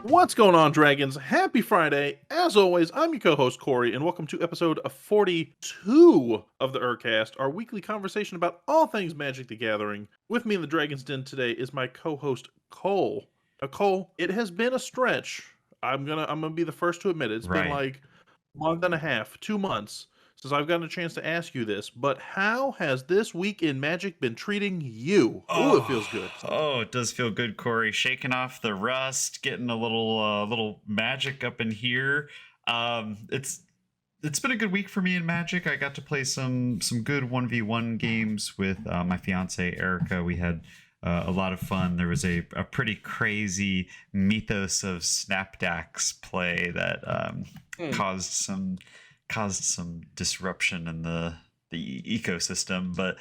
What's going on, dragons? Happy Friday. As always, I'm your co-host, Cory, and welcome to episode 42 of the ErCast, our weekly conversation about all things Magic the Gathering. With me in the Dragon's Den today is my co-host, Cole. Now, Cole, it has been a stretch. I'm gonna be the first to admit it. It's been Right. like a month and a half, 2 months since I've gotten a chance to ask you this, but how has this week in Magic been treating you? Ooh, it feels good. It does feel good, Corey. Shaking off the rust, getting a little magic up in here. It's been a good week for me in Magic. I got to play some good 1v1 games with my fiance Erica. We had a lot of fun. There was a pretty crazy Mythos of Snapdax play that Hmm. caused some disruption in the ecosystem, but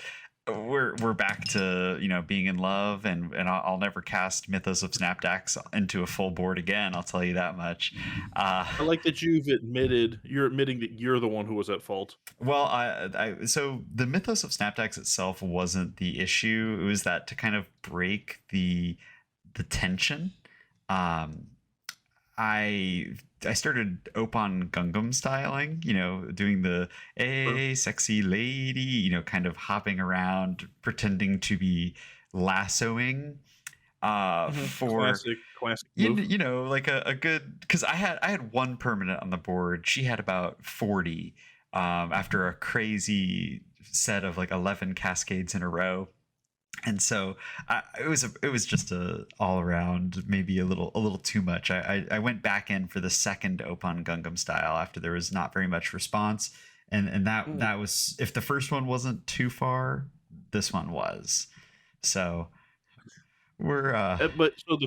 we're back to being in love, and I'll never cast Mythos of Snapdax into a full board again. I'll tell you that much. I like that you're admitting that you're the one who was at fault. Well, so the Mythos of Snapdax itself wasn't the issue. It was that to kind of break the tension. Um, I started Opon Gungam styling, doing the Sure. hey sexy lady, kind of hopping around, pretending to be lassoing for Classic move. like a good, because I had one permanent on the board. She had about 40 after a crazy set of like 11 cascades in a row. And so it was just a all around, maybe a little too much. I went back in for the second Opon Gungam style after there was not very much response, and that Mm. that was, if the first one wasn't too far, this one was. So we're But so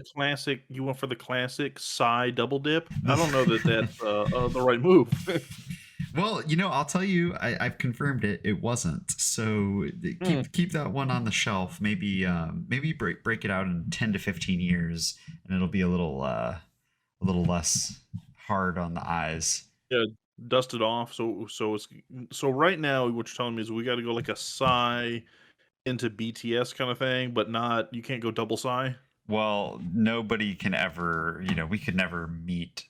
you went for the classic Psy double dip. I don't know that that's the right move. well, I'll tell you, I've confirmed it wasn't. So Hmm. keep that one on the shelf. Maybe break it out in 10 to 15 years, and it'll be a little less hard on the eyes. Yeah, dust it off. So right now what you're telling me is we got to go like a Psy into BTS kind of thing, but not you can't go double Psy. Well, nobody can ever, we could never meet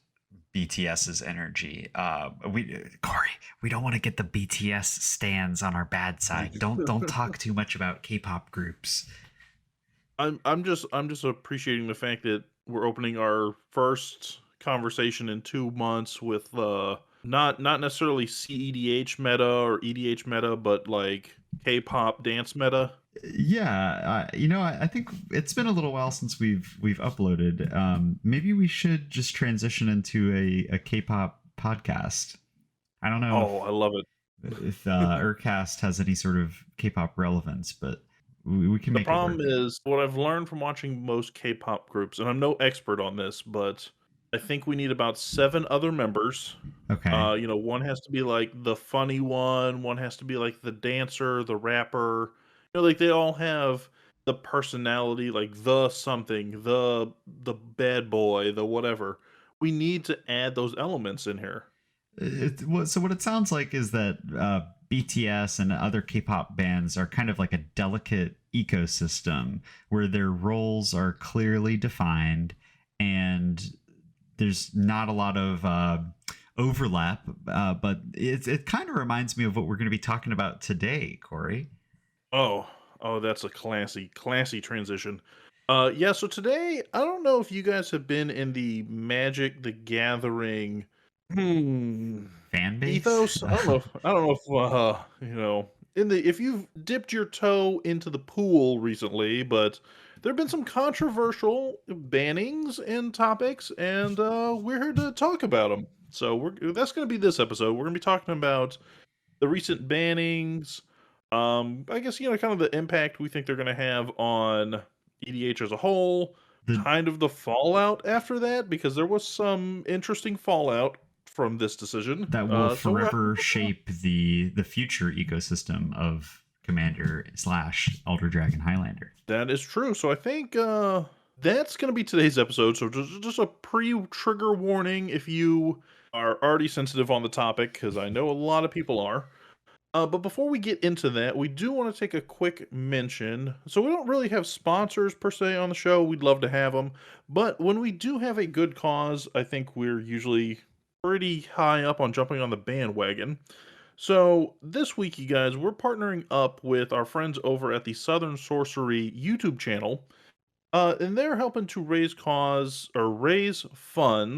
BTS's energy. Corey, we don't want to get the BTS stands on our bad side. Don't talk too much about K-pop groups. I'm just appreciating the fact that we're opening our first conversation in 2 months with not necessarily CEDH meta or EDH meta, but like K-pop dance meta. Yeah, I think it's been a little while since we've uploaded. Maybe we should just transition into a K-pop podcast. I don't know Oh, I love it. if ErCast has any sort of K-pop relevance, but we can The make it problem work. is what I've learned from watching most K-pop groups, and I'm no expert on this, but I think we need about 7 other members. Okay. One has to be like the funny one has to be like the dancer, the rapper. Like they all have the personality, like the something, the bad boy, the whatever. We need to add those elements in here. So what it sounds like is that BTS and other K-pop bands are kind of like a delicate ecosystem where their roles are clearly defined, and there's not a lot of overlap. But it kind of reminds me of what we're going to be talking about today, Corey. Oh, oh, that's a classy transition. Yeah, so today, I don't know if you guys have been in the Magic the Gathering hmm, Fan base. ethos. I don't know if if you've dipped your toe into the pool recently, but there have been some controversial bannings and topics, and we're here to talk about them. So that's going to be this episode. We're going to be talking about the recent bannings. I guess kind of the impact we think they're going to have on EDH as a whole. the Kind of the fallout after that, because there was some interesting fallout from this decision. that will So forever shape the future ecosystem of Commander / Elder Dragon Highlander. that is true. So I think that's going to be today's episode. So just a pre-trigger warning if you are already sensitive on the topic, because I know a lot of people are. But before we get into that, we do want to take a quick mention. So, we don't really have sponsors per se on the show. We'd love to have them. But when we do have a good cause, I think we're usually pretty high up on jumping on the bandwagon. So, this week, you guys, we're partnering up with our friends over at the Southern Sorcery YouTube channel. And they're helping to raise funds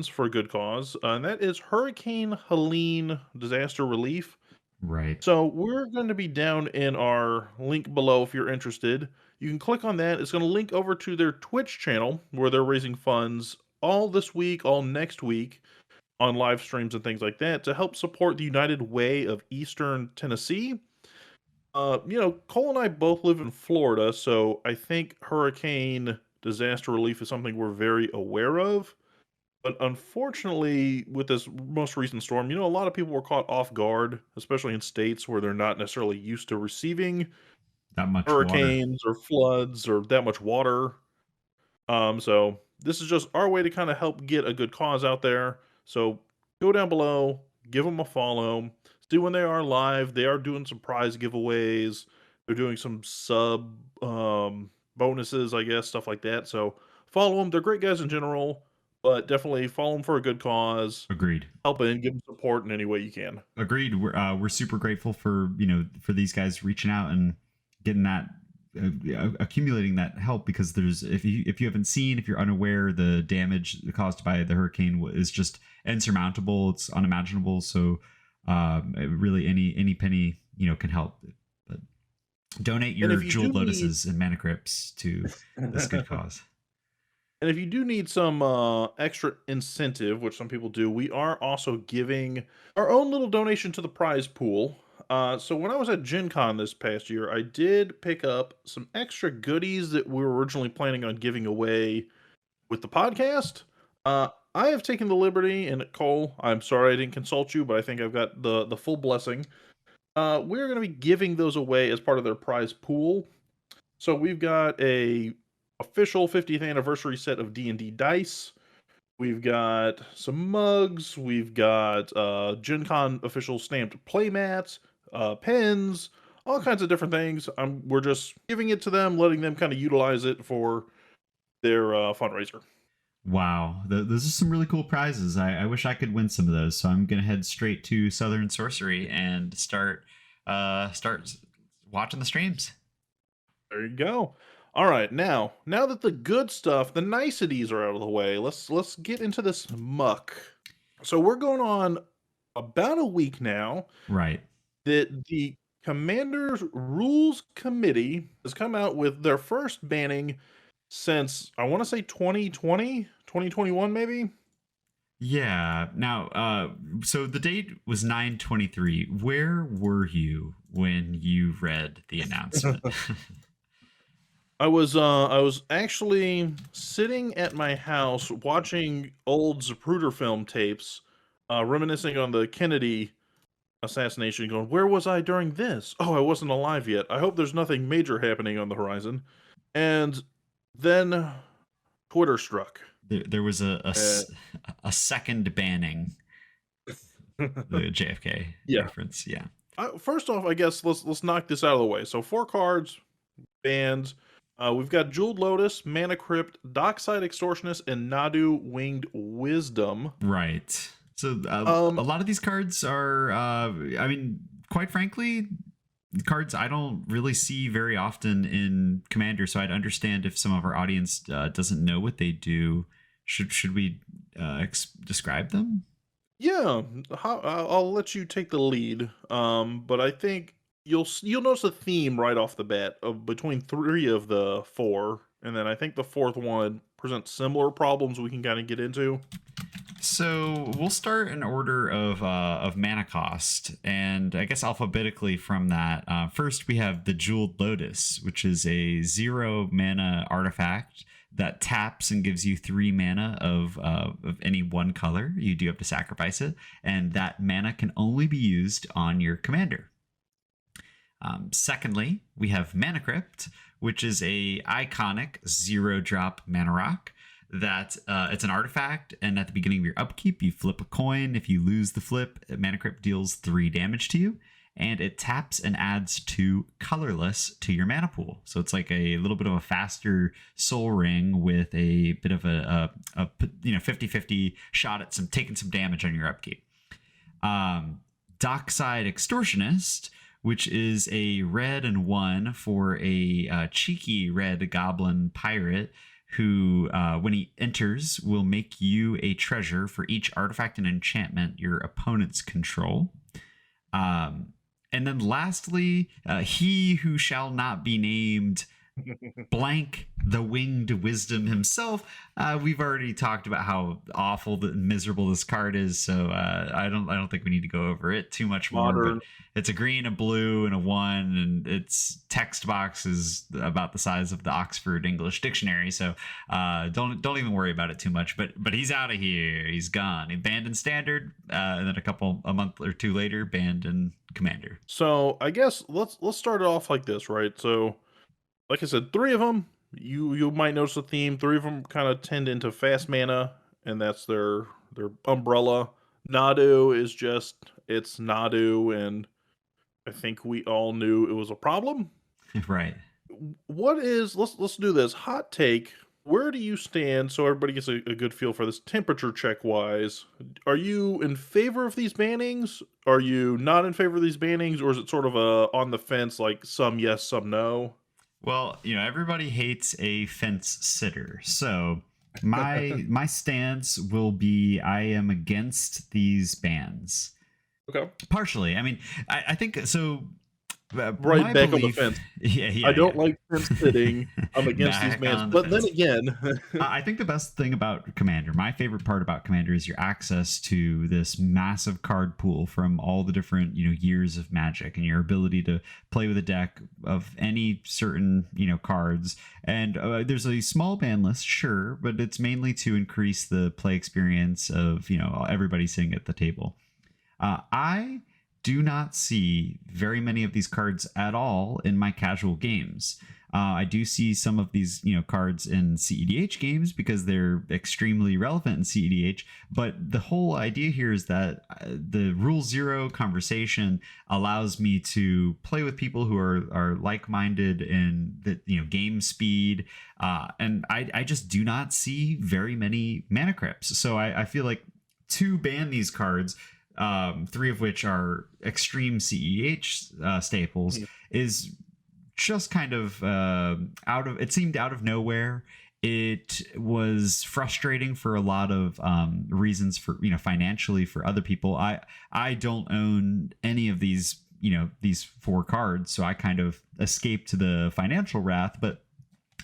for a good cause, and that is Hurricane Helene disaster relief. Right. So we're going to be down in our link below if you're interested. You can click on that. It's going to link over to their Twitch channel where they're raising funds all this week, all next week on live streams and things like that to help support the United Way of Eastern Tennessee. Cole and I both live in Florida, so I think hurricane disaster relief is something we're very aware of. But unfortunately, with this most recent storm, a lot of people were caught off guard, especially in states where they're not necessarily used to receiving That much water. hurricanes or floods or that much water. So this is just our way to kind of help get a good cause out there. So go down below, give them a follow, see when they are live. They are doing some prize giveaways. They're doing some sub bonuses, I guess, stuff like that. So follow them. They're great guys in general, but definitely follow them for a good cause. Agreed. Help in, give them support in any way you can. Agreed. We're super grateful for for these guys reaching out and getting that accumulating that help, because there's if you haven't seen, if you're unaware, the damage caused by the hurricane is just insurmountable. It's unimaginable. So really any penny can help. But donate And your if you do jeweled need lotuses and mana crypts to this good cause. And if you do need some extra incentive, which some people do, we are also giving our own little donation to the prize pool. So when I was at Gen Con this past year, I did pick up some extra goodies that we were originally planning on giving away with the podcast. I have taken the liberty, and Cole, I'm sorry I didn't consult you, but I think I've got the full blessing. We're going to be giving those away as part of their prize pool. So we've got a official 50th anniversary set of D&D dice. We've got some mugs. We've got Gen Con official stamped playmats, pens, all kinds of different things. We're just giving it to them, letting them kind of utilize it for their fundraiser. Wow, those are some really cool prizes. I wish I could win some of those. So I'm gonna head straight to Southern Sorcery and start watching the streams. There you go. All right, now that the good stuff, the niceties are out of the way, let's get into this muck. So we're going on about a week now Right. that the Commanders Rules Committee has come out with their first banning since I want to say 2020, 2021 maybe. Yeah. Now, so the date was 9/23. Where were you when you read the announcement? I was actually sitting at my house watching old Zapruder film tapes, reminiscing on the Kennedy assassination, going, where was I during this? Oh, I wasn't alive yet. I hope there's nothing major happening on the horizon. And then Twitter struck. There was Uh, a second banning, the JFK yeah. reference. Yeah. First off, I guess let's knock this out of the way. So 4 cards banned. We've got Jeweled Lotus, Mana Crypt, Dockside Extortionist, and Nadu Winged Wisdom. Right. So a lot of these cards are, I mean, quite frankly, cards I don't really see very often in Commander. So I'd understand if some of our audience doesn't know what they do. Should we describe them? Yeah, I'll let you take the lead. But I think you'll notice a theme right off the bat of between 3 of the 4, and then I think the 4th one presents similar problems we can kind of get into. So we'll start in order of mana cost, and I guess alphabetically from that. First, we have the Jeweled Lotus, which is a 0 mana artifact that taps and gives you 3 mana of any one color. You do have to sacrifice it, and that mana can only be used on your commander. Secondly, we have Mana Crypt, which is a iconic 0-drop mana rock that it's an artifact, and at the beginning of your upkeep, you flip a coin. If you lose the flip, Mana Crypt deals 3 damage to you. and it taps and adds 2 colorless to your mana pool. So it's like a little bit of a faster Soul Ring with a bit of a 50-50 shot at some taking some damage on your upkeep. Dockside Extortionist, which is a red and 1 for a cheeky red goblin pirate who, when he enters, will make you a treasure for each artifact and enchantment your opponents control. And then lastly, he who shall not be named blank the winged wisdom himself. We've already talked about how awful and miserable this card is, so I don't think we need to go over it too much more. Modern. But it's a green, a blue, and a 1, and its text box is about the size of the Oxford English Dictionary. So don't even worry about it too much. But he's out of here. He's gone. He banned in Standard, and then a month or two later, banned in Commander. So I guess let's start it off like this, right? So, like I said, 3 of them, you might notice a theme. 3 of them kind of tend into fast mana, and that's their umbrella. Nadu is just it's Nadu, and I think we all knew it was a problem. Right. What is let's do this hot take. Where do you stand so everybody gets a good feel for this temperature check wise? Are you in favor of these bannings? Are you not in favor of these bannings, or is it sort of a on the fence, like some yes, some no? Well, everybody hates a fence sitter. So my stance will be I am against these bans. Okay. Partially. I mean, I think so. Right My back on the belief, fence. yeah, I don't like fence sitting. I'm against these Back bans. on the But then fence. again, I think the best thing about Commander, my favorite part about Commander, is your access to this massive card pool from all the different years of Magic, and your ability to play with a deck of any certain cards. And there's a small ban list, sure, but it's mainly to increase the play experience of everybody sitting at the table. I do not see very many of these cards at all in my casual games. I do see some of these, cards in CEDH games because they're extremely relevant in CEDH. But the whole idea here is that the Rule Zero conversation allows me to play with people who are like-minded in the game speed, and I just do not see very many mana crypts. So I feel like to ban these cards, 3 of which are extreme CEH staples, is just kind of it seemed out of nowhere. It was frustrating for a lot of reasons, for financially, for other people. I don't own any of these these 4 cards, so I kind of escaped the financial wrath, but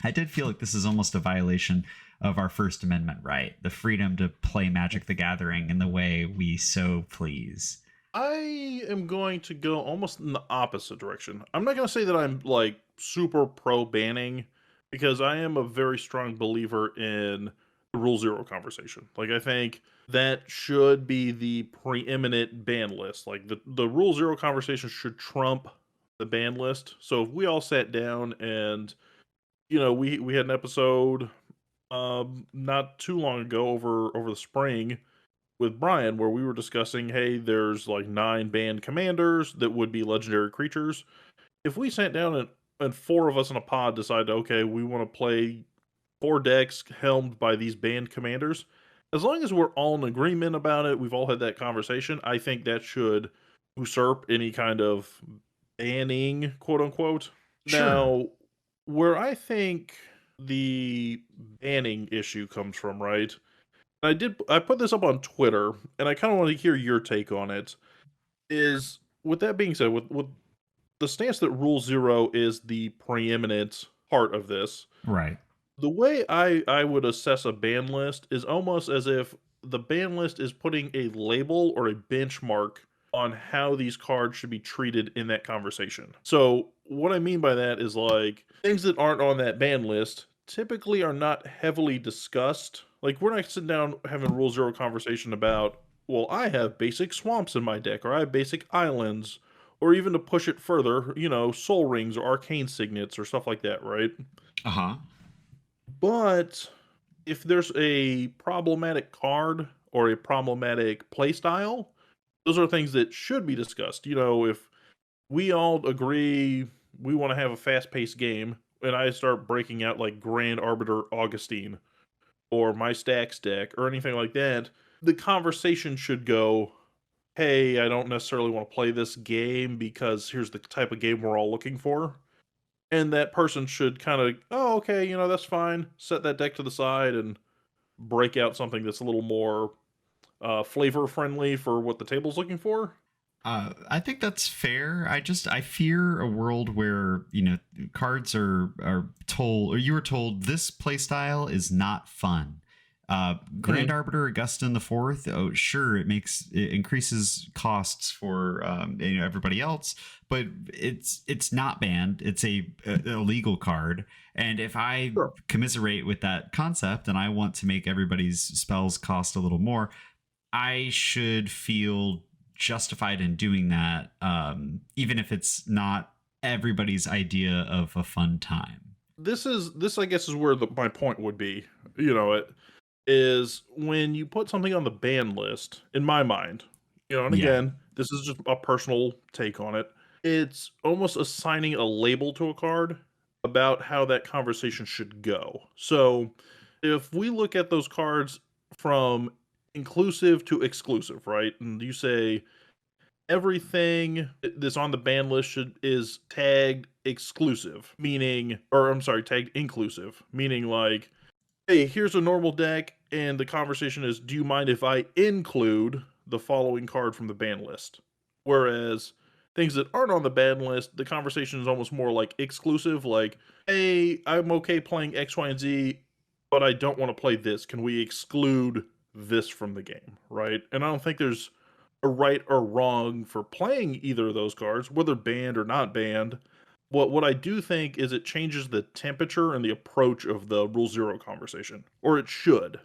I did feel like this is almost a violation of our First Amendment right, the freedom to play Magic the Gathering in the way we so please. I am going to go almost in the opposite direction. I'm not going to say that I'm like super pro banning, because I am a very strong believer in the Rule Zero conversation. Like, I think that should be the preeminent ban list. Like, the Rule Zero conversation should trump the ban list. So if we all sat down and we had an episode not too long ago over the spring with Brian, where we were discussing, hey, there's like 9 banned commanders that would be legendary creatures. If we sat down and 4 of us in a pod decided, okay, we want to play 4 decks helmed by these banned commanders, as long as we're all in agreement about it, we've all had that conversation, I think that should usurp any kind of banning, quote unquote. Sure. Now, where I think the banning issue comes from, right? I put this up on Twitter, and I kind of want to hear your take on it. Is, with that being said, with the stance that Rule Zero is the preeminent part of this, Right. the way I would assess a ban list is almost as if the ban list is putting a label or a benchmark on how these cards should be treated in that conversation. So what I mean by that is, like, things that aren't on that ban list typically are not heavily discussed. Like, we're not sitting down having Rule Zero conversation about, well, I have basic swamps in my deck, or I have basic islands, or even to push it further, soul rings or arcane signets or stuff like that, right? Uh-huh. But if there's a problematic card or a problematic playstyle, those are things that should be discussed. If we all agree we want to have a fast-paced game, and I start breaking out like Grand Arbiter Augustine or my stacks deck or anything like that, the conversation should go, "Hey, I don't necessarily want to play this game because here's the type of game we're all looking for." And that person should kind of, "Oh, okay, that's fine." Set that deck to the side and break out something that's a little more flavor friendly for what the table's looking for. I think that's fair. I fear a world where cards are told, or you were told, this playstyle is not fun. Grand Mhm. Arbiter Augustin the Fourth. Oh, sure, it increases costs for everybody else, but it's not banned. It's a legal card, and if I Sure. commiserate with that concept and I want to make everybody's spells cost a little more, I should feel justified in doing that, even if it's not everybody's idea of a fun time. This I guess is where my point would be. It is when you put something on the ban list, in my mind, and Yeah. again, this is just a personal take on it. It's almost assigning a label to a card about how that conversation should go. So, if we look at those cards from inclusive to exclusive, right? And you say everything that's on the ban list is tagged exclusive, meaning, or I'm sorry, tagged inclusive, meaning like, hey, here's a normal deck, and the conversation is, do you mind if I include the following card from the ban list? Whereas things that aren't on the ban list, the conversation is almost more like exclusive, like, hey, I'm okay playing X, Y, and Z, but I don't want to play this. Can we exclude this from the game? Right? And I don't think there's a right or wrong for playing either of those cards, whether banned or not banned. What I do think is it changes the temperature and the approach of the Rule Zero conversation, or it should.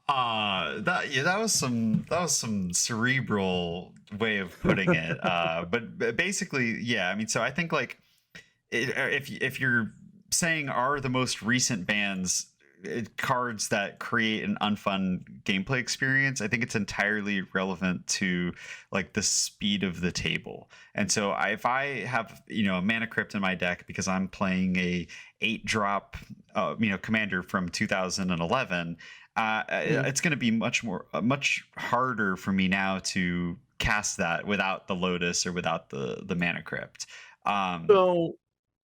That was some cerebral way of putting it. But basically, yeah. I mean, so I think like if you're saying are the most recent bans cards that create an unfun gameplay experience, I think it's entirely relevant to like the speed of the table. And so if I have a mana crypt in my deck because I'm playing a 8 drop commander from 2011, Mhm. it's going to be much harder for me now to cast that without the Lotus or without the mana crypt. um So,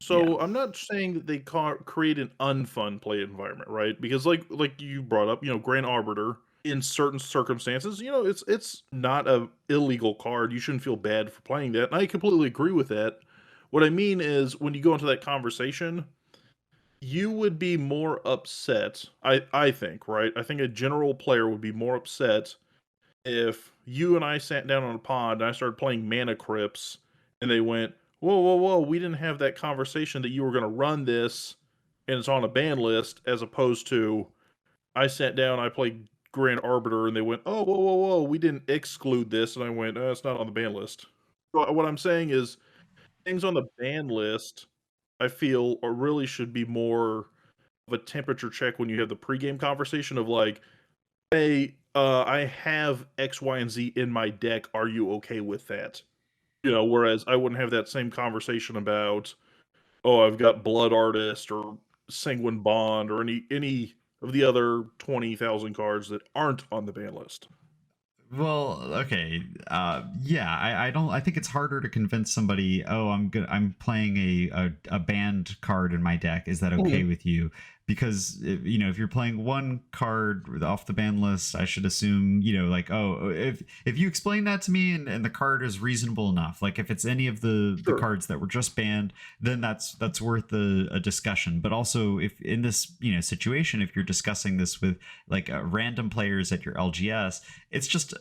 yeah. so I'm not saying that they create an unfun play environment, right? Because like you brought up, Grand Arbiter in certain circumstances, it's not a illegal card. You shouldn't feel bad for playing that. And I completely agree with that. What I mean is when you go into that conversation, you would be more upset. I think, right? I think a general player would be more upset if you and I sat down on a pod and I started playing Mana Crypts and they went, "Whoa, whoa, whoa, we didn't have that conversation that you were going to run this and it's on a ban list," as opposed to I sat down, I played Grand Arbiter and they went, "Oh, whoa, whoa, whoa, we didn't exclude this." And I went, "It's not on the ban list." So what I'm saying is things on the ban list, I feel, really should be more of a temperature check when you have the pregame conversation of like, "Hey, I have X, Y, and Z in my deck. Are you okay with that?" Whereas I wouldn't have that same conversation about, "Oh, I've got Blood Artist or Sanguine Bond or any of the other 20,000 cards that aren't on the ban list." Well, okay. Yeah, I don't. I think it's harder to convince somebody. Oh, I'm playing a banned card in my deck. Is that okay Mhm. with you? Because if you're playing one card off the ban list, I should assume like, oh, if you explain that to me and the card is reasonable enough, like if it's any of the Sure. cards that were just banned, then that's worth a discussion. But also, if in this situation, if you're discussing this with like random players at your LGS, it's just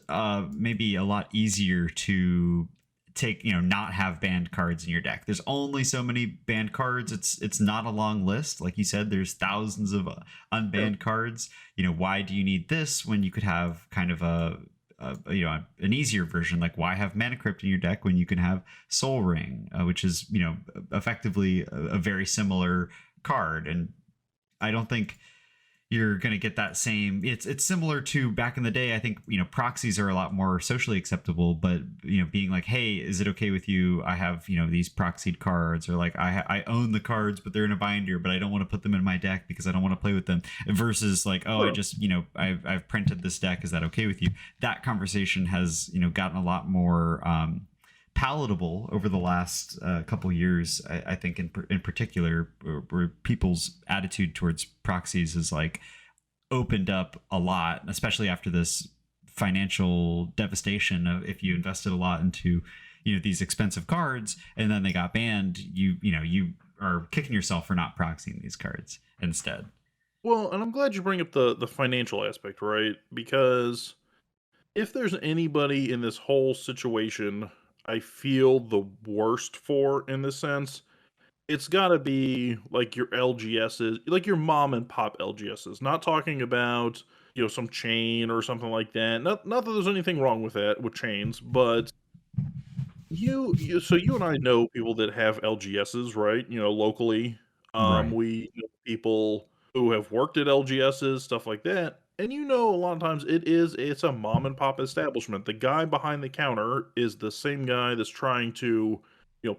maybe a lot easier to take not have banned cards in your deck. There's only so many banned cards. It's not a long list. Like you said, there's thousands of Yeah. unbanned cards. Why do you need this when you could have kind of an easier version? Like, why have mana crypt in your deck when you can have soul ring, which is effectively a very similar card? And I don't think you're going to get that same. It's similar to back in the day. I think, proxies are a lot more socially acceptable, but being like, hey, is it okay with you, I have these proxied cards, or like I own the cards but they're in a binder, but I don't want to put them in my deck because I don't want to play with them, versus like, oh, I Sure. just I've printed this deck, is that okay with you? That conversation has gotten a lot more palatable over the last couple years. I think in particular, where people's attitude towards proxies is like opened up a lot, especially after this financial devastation of, if you invested a lot into these expensive cards and then they got banned, you are kicking yourself for not proxying these cards instead. Well, and I'm glad you bring up the financial aspect, right? Because if there's anybody in this whole situation I feel the worst for in this sense, it's gotta be like your LGSs, like your mom and pop LGSs. Not talking about, some chain or something like that. Not that there's anything wrong with that with chains, but you and I know people that have LGSs, right? Locally. Right. We know people who have worked at LGSs, stuff like that. And a lot of times it's a mom and pop establishment. The guy behind the counter is the same guy that's trying to,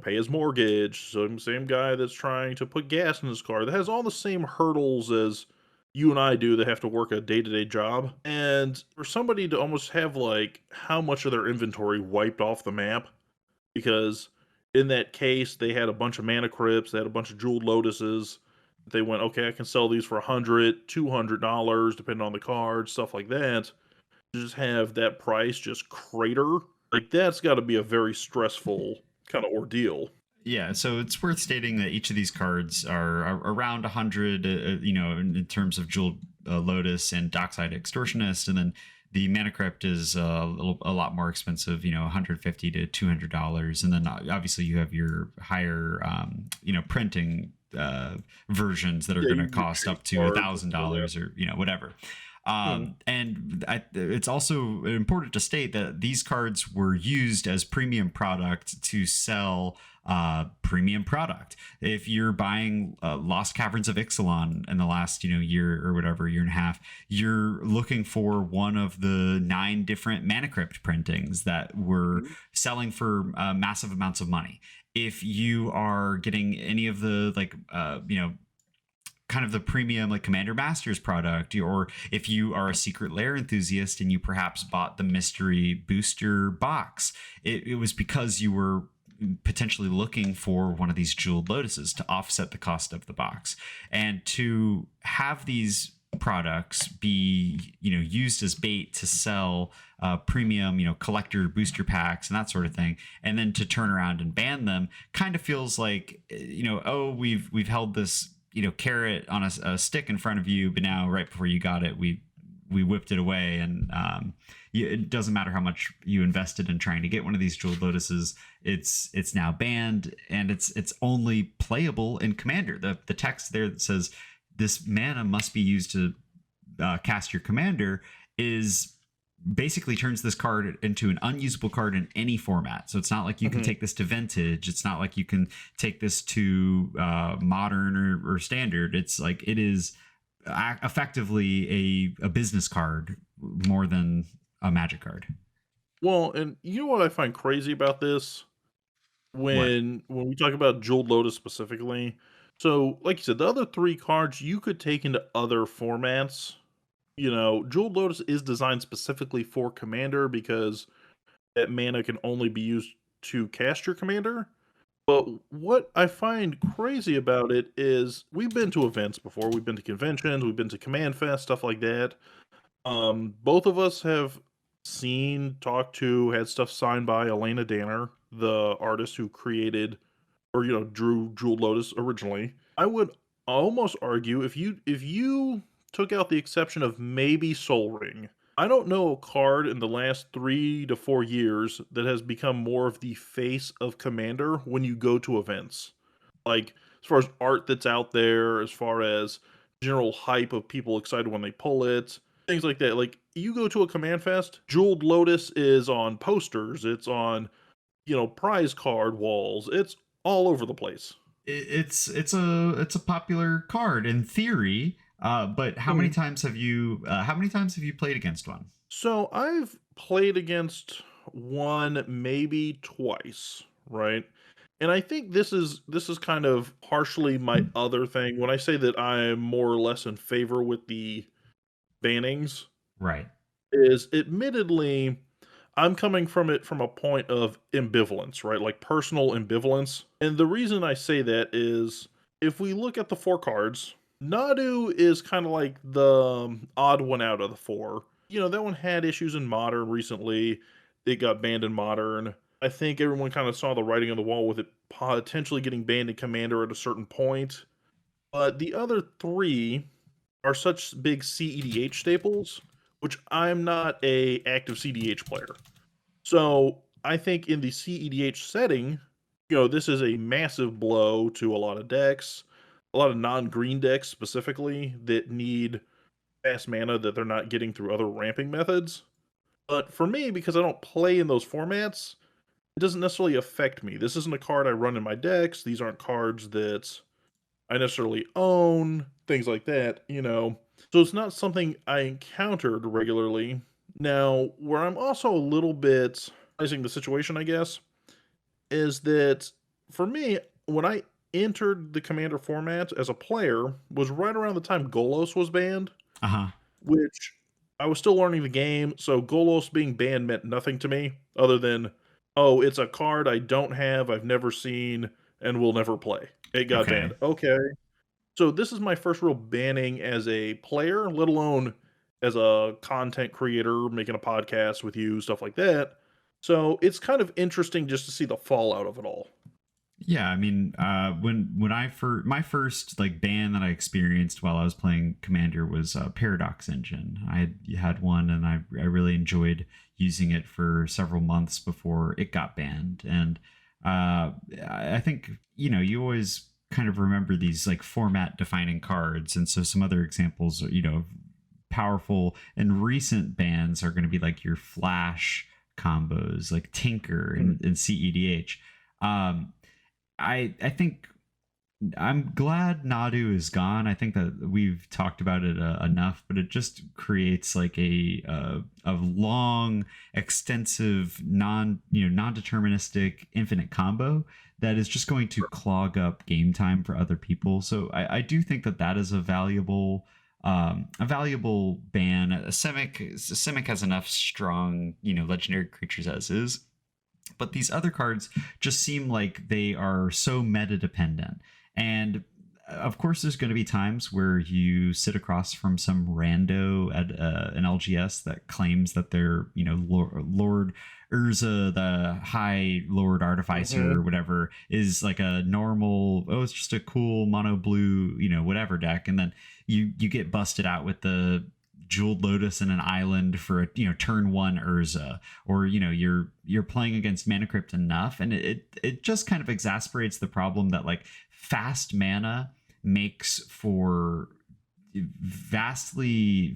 pay his mortgage, same guy that's trying to put gas in his car. That has all the same hurdles as you and I do that have to work a day-to-day job. And for somebody to almost have like how much of their inventory wiped off the map, because in that case they had a bunch of mana crypts, they had a bunch of jeweled lotuses. They went, okay, I can sell these for $100, $200, depending on the card, stuff like that. To just have that price just crater, like that's got to be a very stressful kind of ordeal. Yeah, so it's worth stating that each of these cards are around 100, in terms of Jewel Lotus and Dockside Extortionist, and then the Mana Crypt is a lot more expensive, 150 to $200, and then obviously you have your higher, printing versions that are Yeah, going to your cost chase up to a cards and thousand stuff like that. dollars or whatever. Mhm. It's also important to state that these cards were used as premium product to sell premium product. If you're buying Lost Caverns of Ixalan in the last year or whatever, year and a half, you're looking for one of the 9 different Mana Crypt printings that were Mhm. selling for massive amounts of money. If you are getting any of the like kind of the premium like Commander Masters product, or if you are a Secret Lair enthusiast and you perhaps bought the mystery booster box, it was because you were potentially looking for one of these jeweled lotuses to offset the cost of the box. And to have these products be used as bait to sell premium collector booster packs and that sort of thing, and then to turn around and ban them, kind of feels like oh, we've held this carrot on a stick in front of you, but now right before you got it, we whipped it away. And it doesn't matter how much you invested in trying to get one of these jeweled lotuses, it's now banned, and it's only playable in Commander. The text there that says this mana must be used to cast your commander is basically turns this card into an unusable card in any format. So it's not like you can Mhm. take this to vintage. It's not like you can take this to modern or standard. It's like it is effectively a business card more than a magic card. Well, and you know what I find crazy about this? What? When we talk about Jeweled Lotus specifically, so, like you said, the other 3 cards you could take into other formats. Jeweled Lotus is designed specifically for Commander because that mana can only be used to cast your Commander. But what I find crazy about it is we've been to events before, we've been to conventions, we've been to Command Fest, stuff like that. Both of us have seen, talked to, had stuff signed by Elena Danner, the artist who created or drew Jewel Lotus originally. I would almost argue if you took out the exception of maybe Soul Ring, I don't know a card in the last 3 to 4 years that has become more of the face of Commander when you go to events. Like, as far as art that's out there, as far as general hype of people excited when they pull it, things like that. Like, you go to a Command Fest, Jeweled Lotus is on posters, it's on, prize card walls, it's all over the place. It's a popular card in theory. But Mhm. how many times have you played against one? So I've played against one, maybe twice, right? And I think this is kind of partially my other thing. When I say that I'm more or less in favor with the bannings, Right. is admittedly I'm coming from it from a point of ambivalence, right? Like personal ambivalence. And the reason I say that is if we look at the four cards, Nadu is kind of like the odd one out of the four. That one had issues in modern recently. It got banned in modern. I think everyone kind of saw the writing on the wall with it potentially getting banned in Commander at a certain point. But the other three are such big CEDH staples, which I'm not a active CDH player. So I think in the CEDH setting, this is a massive blow to a lot of decks, a lot of non-green decks specifically that need fast mana that they're not getting through other ramping methods. But for me, because I don't play in those formats, it doesn't necessarily affect me. This isn't a card I run in my decks. These aren't cards that I necessarily own, things like that. So it's not something I encountered regularly. Now, where I'm also a little bit analyzing the situation, I guess, is that for me, when I entered the Commander format as a player, was right around the time Golos was banned, Uh-huh. which I was still learning the game, so Golos being banned meant nothing to me other than, oh, it's a card I don't have, I've never seen, and will never play. It got Okay. banned. Okay. So this is my first real banning as a player, let alone as a content creator, making a podcast with you, stuff like that. So it's kind of interesting just to see the fallout of it all. Yeah, I mean, when I first my first like ban that I experienced while I was playing Commander was Paradox Engine. I had one, and I really enjoyed using it for several months before it got banned. And I think you always kind of remember these like format defining cards, and so some other examples, powerful and recent bans are going to be like your Flash combos, like Tinker Mhm. and CEDH. Um, I think I'm glad Nadu is gone. I think that we've talked about it enough, but it just creates like a long, extensive, non-deterministic infinite combo that is just going to clog up game time for other people. So I do think that that is a valuable ban. A Simic has enough strong legendary creatures as is, but these other cards just seem like they are so meta dependent. And of course, there's going to be times where you sit across from some rando at an LGS that claims that they're, Lord Urza, the High Lord Artificer or Mhm. whatever, is like a normal, oh, it's just a cool mono blue, whatever deck. And then you get busted out with the Jeweled Lotus in an island for a turn one Urza, or you're playing against Mana Crypt enough, and it just kind of exasperates the problem that like fast mana makes for vastly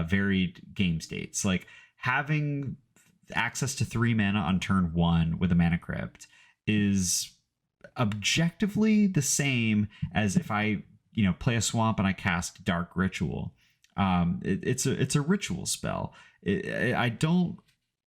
varied game states. Like having access to 3 mana on turn one with a Mana Crypt is objectively the same as if I play a swamp and I cast Dark Ritual. It's a ritual spell. I don't.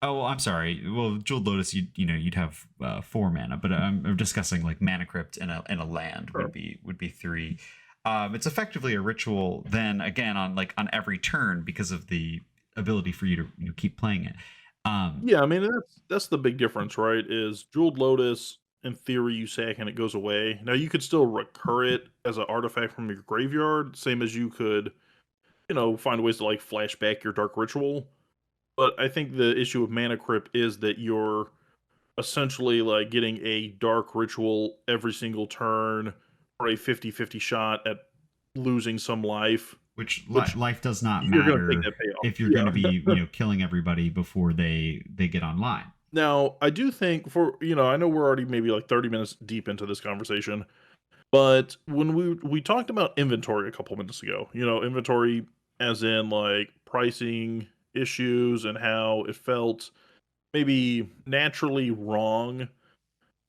Oh, I'm sorry. Well, Jeweled Lotus, you'd have 4 mana, but I'm discussing like Mana Crypt and a land would Sure. be three. It's effectively a ritual. Then again, on every turn because of the ability for you to keep playing it. Um, Yeah, I mean that's the big difference, right? Is Jeweled Lotus in theory you sack and it goes away. Now you could still recur it as an artifact from your graveyard, same as you could, find ways to like flash back your dark ritual. But I think the issue with Mana Crypt is that you're essentially like getting a dark ritual every single turn for a 50-50 shot at losing some life, which which life does not you're going to take matter that payoff. if you're going to Yeah. be killing everybody before they get online. Now, I do think I know we're already maybe like 30 minutes deep into this conversation, but when we talked about inventory a couple minutes ago, inventory as in like pricing issues and how it felt maybe naturally wrong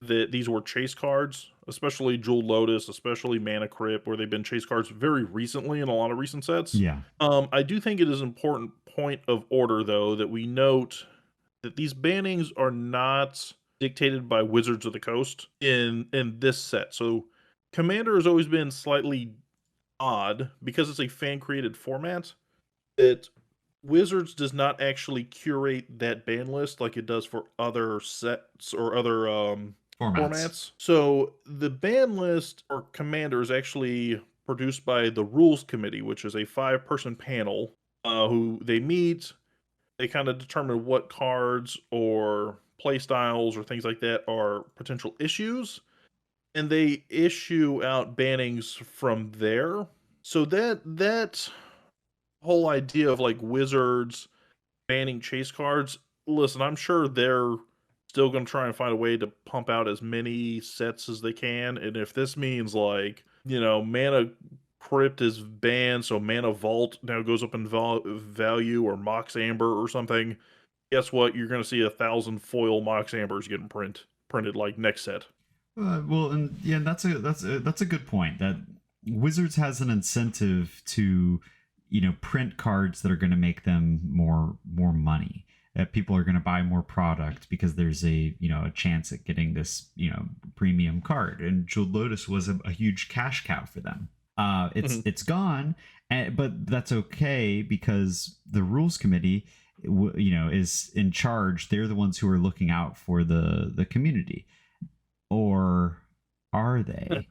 that these were chase cards. especially Jewel Lotus, especially Mana Crypt, where they've been chase cards very recently in a lot of recent sets. Yeah. I do think it is an important point of order, though, that we note that these bannings are not dictated by Wizards of the Coast in this set. So Commander has always been slightly odd because it's a fan created format that Wizards does not actually curate that ban list like it does for other sets or other Formats. formats. So the ban list or commander is actually produced by the rules committee, which is a 5-person panel who they meet. They kind of determine what cards or play styles or things like that are potential issues, and they issue out bannings from there. So that whole idea of like Wizards banning chase cards, listen, I'm sure they're still going to try and find a way to pump out as many sets as they can. And if this means like, Mana Crypt is banned, so Mana Vault now goes up in value, or Mox Amber or something, guess what? You're going to see 1,000 foil Mox Ambers getting printed like next set. Well, and yeah, that's a good point. That Wizards has an incentive to, print cards that are going to make them more money. That people are going to buy more product because there's a chance at getting this premium card. And Jewel Lotus was a huge cash cow for them. It's Mhm. it's gone, but that's okay because the rules committee, is in charge. They're the ones who are looking out for the community, or are they?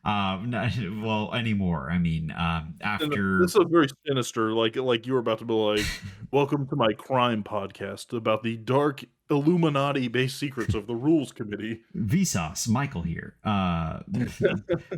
Not, well, anymore. I mean, And after this is very sinister, like you were about to be like, "Welcome to my crime podcast about the dark Illuminati-based secrets of the Rules Committee." Vsauce, Michael here. But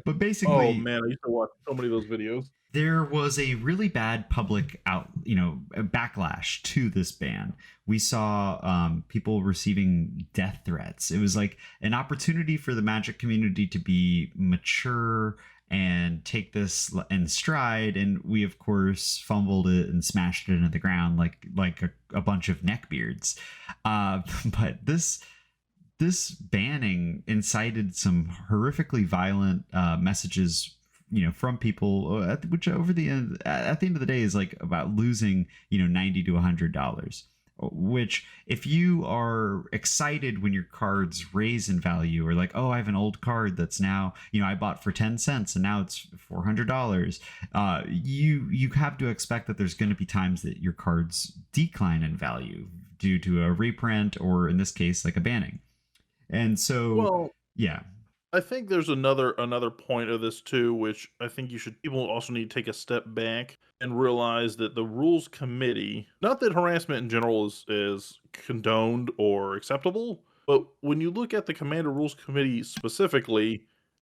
Oh, basically, man, I used to watch so many of those videos. there was a really bad public backlash to this ban. We saw people receiving death threats. It was like an opportunity for the Magic community to be mature and take this in stride, and we of course fumbled it and smashed it into the ground like a bunch of neckbeards. But this banning incited some horrifically violent messages, from people, which over the end, at the end of the day, is like about losing, $90 to $100. Which, if you are excited when your cards raise in value, or like, oh, I have an old card that's now, I bought for 10 cents and now it's $400, you have to expect that there's going to be times that your cards decline in value due to a reprint, or in this case, like a banning. And so, Well, yeah. I think there's another point of this too, which I think people also need to take a step back and realize that the rules committee, not that harassment in general is condoned or acceptable, but when you look at the Commander Rules Committee specifically,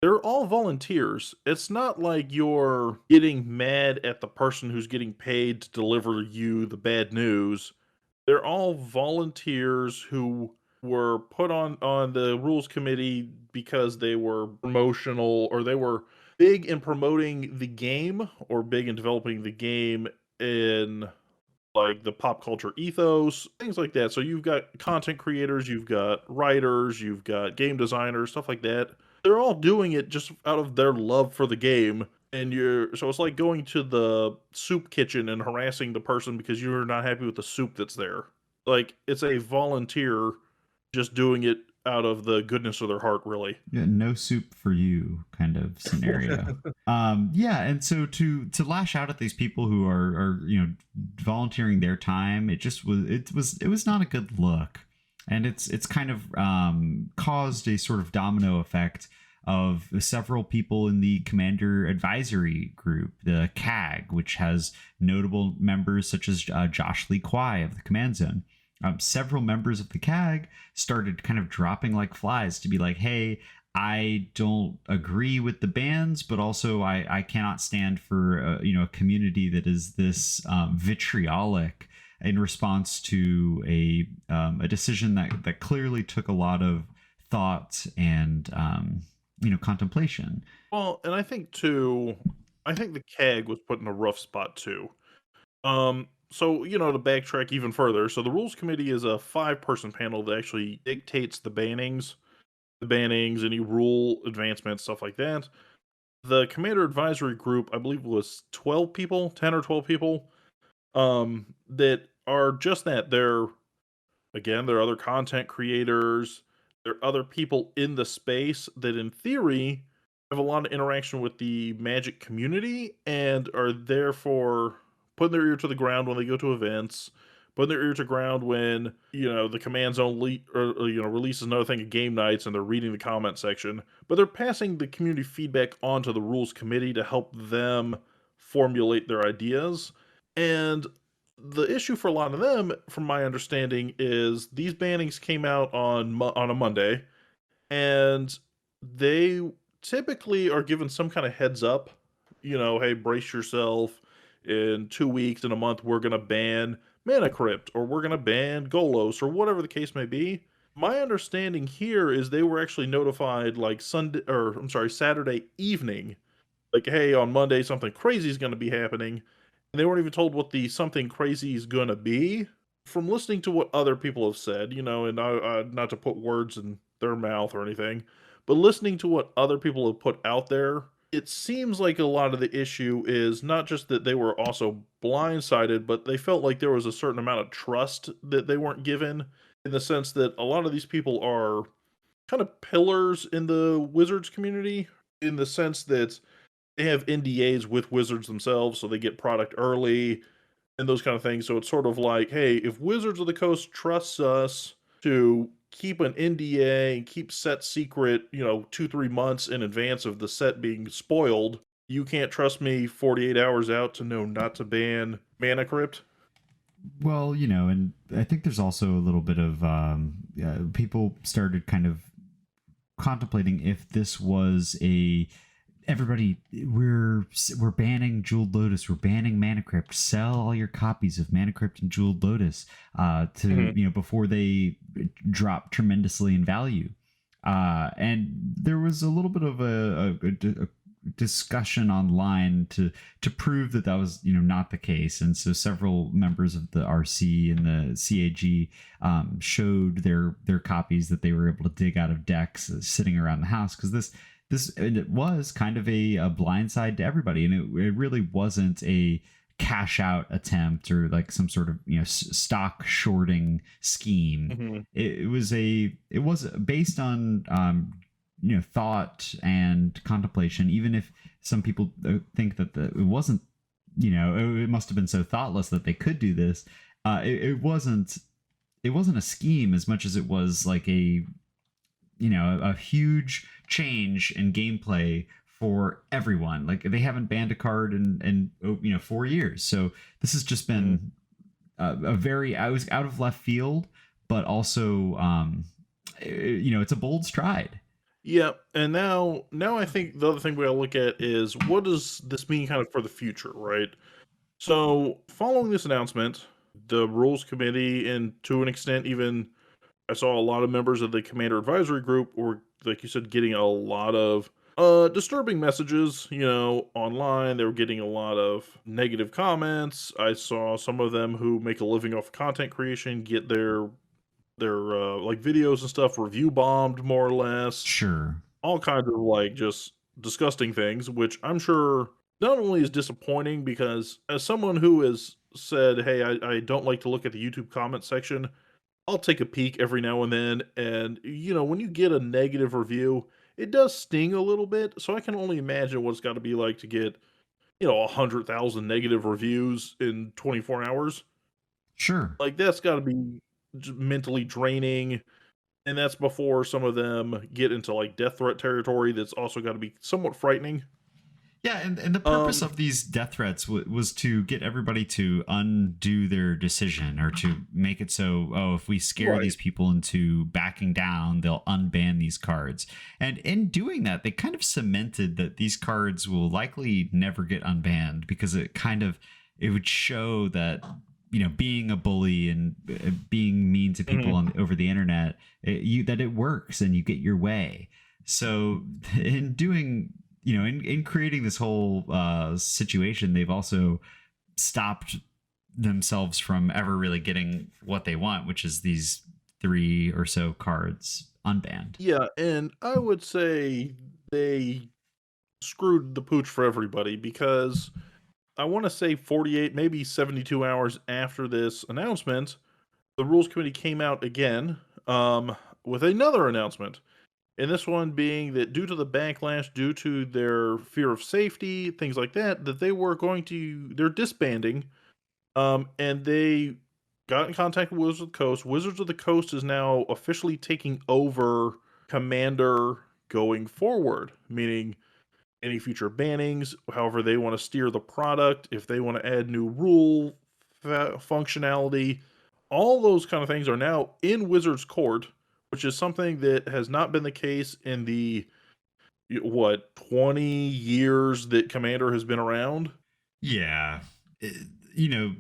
they're all volunteers. It's not like you're getting mad at the person who's getting paid to deliver you the bad news. They're all volunteers who were put on the rules committee because they were promotional, or they were big in promoting the game, or big in developing the game in like the pop culture ethos, things like that. So you've got content creators, you've got writers, you've got game designers, stuff like that. They're all doing it just out of their love for the game. And it's like going to the soup kitchen and harassing the person because you're not happy with the soup that's there. Like, it's a volunteer just doing it out of the goodness of their heart, really. Yeah, no soup for you kind of scenario. Yeah, and so to lash out at these people who are volunteering their time, it was not a good look. And it's kind of caused a sort of domino effect of several people in the commander advisory group, the CAG, which has notable members such as Josh Lee Kwai of the Command Zone. Several members of the CAG started kind of dropping like flies to be like, hey, I don't agree with the bans, but also I cannot stand for a community that is this vitriolic in response to a decision that clearly took a lot of thought and contemplation. Well, and I think too, I think the CAG was put in a rough spot too. So, to backtrack even further, so the rules committee is a 5-person panel that actually dictates the bannings. the bannings, any rule advancements, stuff like that. The Commander Advisory Group, I believe, was 12 people, 10 or 12 people, that are just that. There are other content creators, there are other people in the space that, in theory, have a lot of interaction with the Magic community and are therefore putting their ear to the ground when they go to events, putting their ear to ground when, the command zone releases another thing at game nights and they're reading the comment section, but they're passing the community feedback on to the rules committee to help them formulate their ideas. And the issue for a lot of them, from my understanding, is these bannings came out on a Monday, and they typically are given some kind of heads up. Hey, brace yourself. In 2 weeks, in a month, we're going to ban Mana Crypt, or we're going to ban Golos, or whatever the case may be. My understanding here is they were actually notified like Saturday evening, like, hey, on Monday something crazy is going to be happening. And they weren't even told what the something crazy is going to be. From listening to what other people have said, and not to put words in their mouth or anything, but listening to what other people have put out there, it seems like a lot of the issue is not just that they were also blindsided, but they felt like there was a certain amount of trust that they weren't given, in the sense that a lot of these people are kind of pillars in the Wizards community, in the sense that they have NDAs with Wizards themselves, so they get product early and those kind of things. So it's sort of like, hey, if Wizards of the Coast trusts us to keep an NDA and keep set secret, 2-3 months in advance of the set being spoiled, you can't trust me 48 hours out to know not to ban Mana Crypt. Well, and I think there's also a little bit of people started kind of contemplating if this was a everybody, we're banning Jeweled Lotus, we're banning Mana Crypt, sell all your copies of Mana Crypt and Jeweled Lotus before they drop tremendously in value. And there was a little bit of a discussion online to prove that was not the case, and so several members of the RC and the CAG showed their copies that they were able to dig out of decks sitting around the house, because it was kind of a blindside to everybody, and it really wasn't a cash out attempt or like some sort of stock shorting scheme. Mm-hmm. It was based on thought and contemplation, even if some people think that it wasn't, it must have been so thoughtless that they could do this. It wasn't a scheme as much as it was like a huge change in gameplay for everyone. Like, they haven't banned a card in 4 years, so this has just been I was out of left field, but also it's a bold stride. Yeah, and now I think the other thing we gotta look at is, what does this mean kind of for the future, right? So, following this announcement, the rules committee, and to an extent even, I saw a lot of members of the Commander Advisory Group were, like you said, getting a lot of disturbing messages, online. They were getting a lot of negative comments. I saw some of them who make a living off content creation get their like videos and stuff review bombed, more or less. Sure. All kinds of like just disgusting things, which I'm sure not only is disappointing, because as someone who has said, hey, I don't like to look at the YouTube comment section, I'll take a peek every now and then. And, when you get a negative review, it does sting a little bit. So I can only imagine what it's got to be like to get, 100,000 negative reviews in 24 hours. Sure. Like, that's got to be mentally draining. And that's before some of them get into like death threat territory. That's also got to be somewhat frightening. Yeah, and the purpose of these death threats was to get everybody to undo their decision, or to make it so, if we scare these people into backing down, they'll unban these cards. And in doing that, they kind of cemented that these cards will likely never get unbanned, because it would show that being a bully and being mean to people over the internet, that it works and you get your way. So in doing, in creating this whole situation, they've also stopped themselves from ever really getting what they want, which is these 3 or so cards unbanned. Yeah, and I would say they screwed the pooch for everybody because I want to say 48, maybe 72 hours after this announcement, the rules committee came out again with another announcement. And this one being that due to the backlash, due to their fear of safety, things like that, that they're disbanding. And they got in contact with Wizards of the Coast. Wizards of the Coast is now officially taking over Commander going forward, meaning any future bannings, however they want to steer the product, if they want to add new rule functionality, all those kind of things are now in Wizards Court, which is something that has not been the case in the 20 years that Commander has been around. Yeah. You know,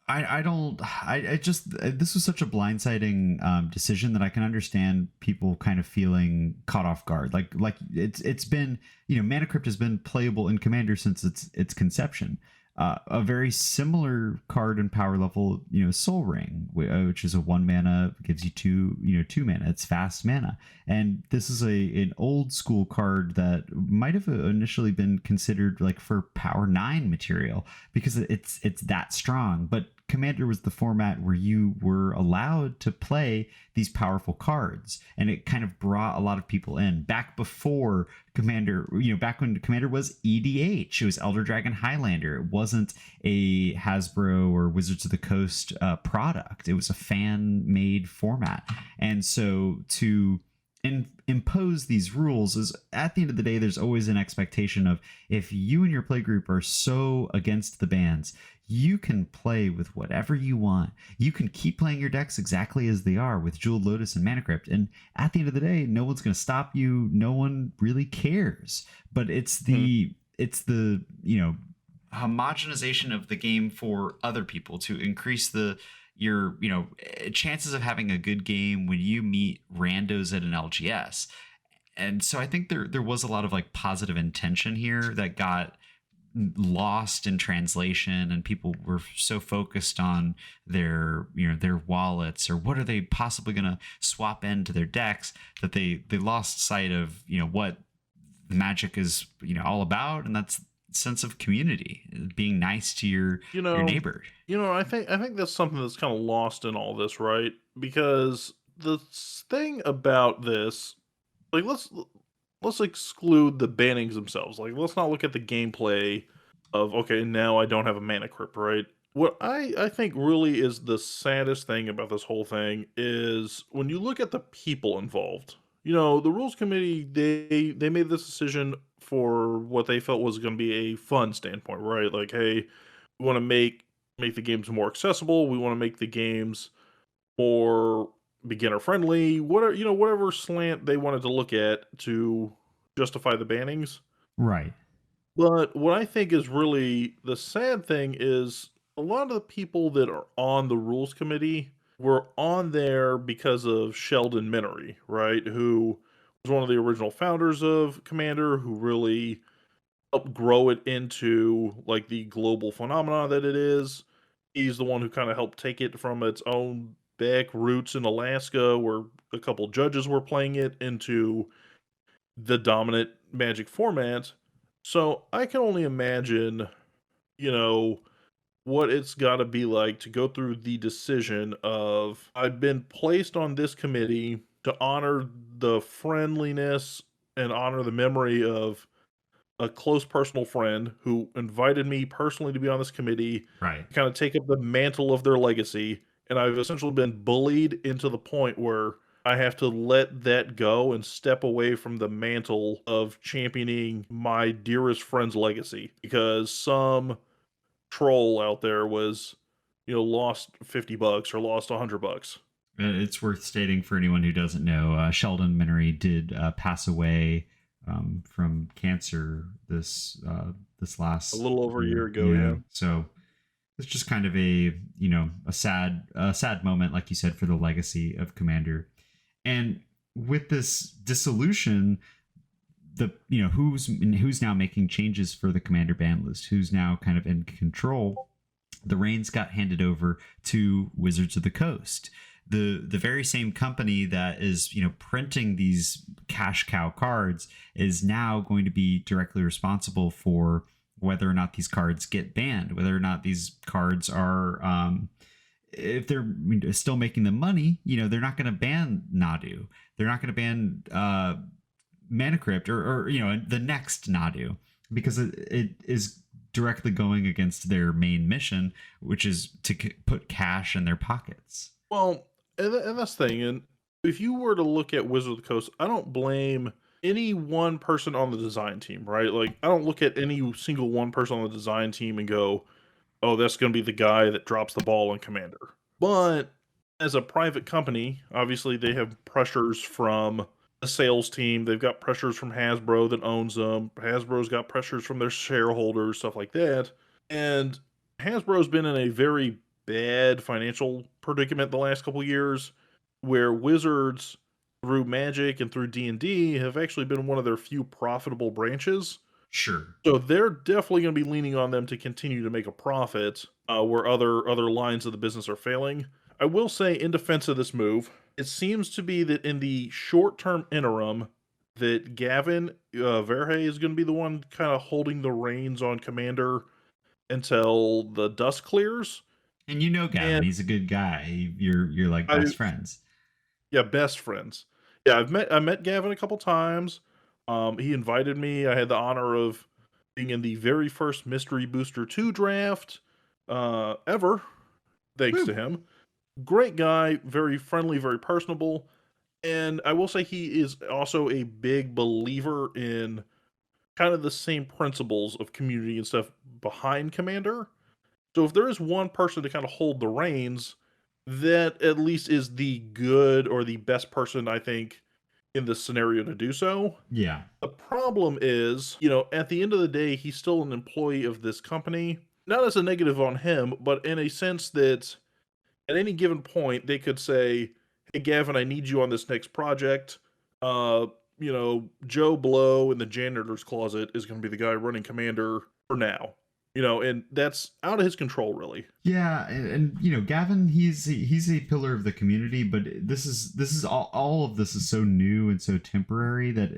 I don't I just this was such a blindsiding decision that I can understand people kind of feeling caught off guard. Like it's been, Mana Crypt has been playable in Commander since its conception. A very similar card in power level, Soul Ring, which is a 1 mana, gives you 2 mana. It's fast mana, and this is an old school card that might have initially been considered like for power 9 material because it's that strong. But Commander was the format where you were allowed to play these powerful cards, and it kind of brought a lot of people in back before Commander, back when Commander was EDH. It was Elder Dragon Highlander. It wasn't a Hasbro or Wizards of the Coast product. It was a fan-made format. And so to impose these rules is, at the end of the day, there's always an expectation of, if you and your playgroup are so against the bans, you can play with whatever you want. You can keep playing your decks exactly as they are with Jeweled Lotus and Mana Crypt. And at the end of the day, no one's going to stop you. No one really cares. But it's the homogenization of the game for other people to increase your chances of having a good game when you meet randos at an LGS. And so I think there was a lot of like positive intention here that got lost in translation, and people were so focused on their wallets or what are they possibly going to swap into their decks that they lost sight of what Magic is all about, and that's sense of community, being nice to your neighbor. I think that's something that's kind of lost in all this, right? Because the thing about this, like, let's exclude the bannings themselves. Like, let's not look at the gameplay of, okay, now I don't have a Mana Crypt, right? What I think really is the saddest thing about this whole thing is when you look at the people involved. The rules committee, they made this decision for what they felt was going to be a fun standpoint, right? Like, hey, we want to make the games more accessible. We want to make the games more beginner friendly. Whatever slant they wanted to look at to justify the bannings. Right. But what I think is really the sad thing is a lot of the people that are on the rules committee were on there because of Sheldon Minery, right? Who was one of the original founders of Commander, who really helped grow it into like the global phenomenon that it is. He's the one who kind of helped take it from its own back roots in Alaska, where a couple judges were playing it, into the dominant Magic format. So I can only imagine, what it's got to be like to go through the decision of, I've been placed on this committee to honor the friendliness and honor the memory of a close personal friend who invited me personally to be on this committee, right? Kind of take up the mantle of their legacy. And I've essentially been bullied into the point where I have to let that go and step away from the mantle of championing my dearest friend's legacy because some troll out there was, lost $50 or lost $100. It's worth stating for anyone who doesn't know, Sheldon Minery did pass away from cancer this last a little over a year ago. Yeah. So it's just kind of a sad moment, like you said, for the legacy of Commander. And with this dissolution, who's now making changes for the Commander ban list, who's now kind of in control, the reins got handed over to Wizards of the Coast. the very same company that is, printing these cash cow cards is now going to be directly responsible for whether or not these cards get banned, whether or not these cards are, if they're still making them money, they're not going to ban Nadu. They're not going to ban Mana Crypt or the next Nadu, because it is directly going against their main mission, which is to put cash in their pockets. Well, and that's the thing. And if you were to look at Wizard of the Coast, I don't blame any one person on the design team, right? Like, I don't look at any single one person on the design team and go, oh, that's going to be the guy that drops the ball on Commander. But as a private company, obviously they have pressures from the sales team. They've got pressures from Hasbro that owns them. Hasbro's got pressures from their shareholders, stuff like that. And Hasbro's been in a very bad financial predicament the last couple years, where Wizards, through Magic and through D&D, have actually been one of their few profitable branches. Sure. So they're definitely going to be leaning on them to continue to make a profit, where other lines of the business are failing. I will say, in defense of this move, it seems to be that in the short-term interim, that Gavin Verhey is going to be the one kind of holding the reins on Commander until the dust clears. And Gavin, he's a good guy. You're like best friends. Yeah, best friends. Yeah, I met Gavin a couple times. He invited me. I had the honor of being in the very first Mystery Booster 2 draft ever, thanks to him. Great guy, very friendly, very personable. And I will say he is also a big believer in kind of the same principles of community and stuff behind Commander. So if there is one person to kind of hold the reins, that at least is the good or the best person, I think, in this scenario to do so. Yeah. The problem is, at the end of the day, he's still an employee of this company. Not as a negative on him, but in a sense that at any given point, they could say, hey, Gavin, I need you on this next project. Joe Blow in the janitor's closet is going to be the guy running Commander for now. And that's out of his control, really. Yeah, and Gavin, he's a pillar of the community, but this is all of this is so new and so temporary that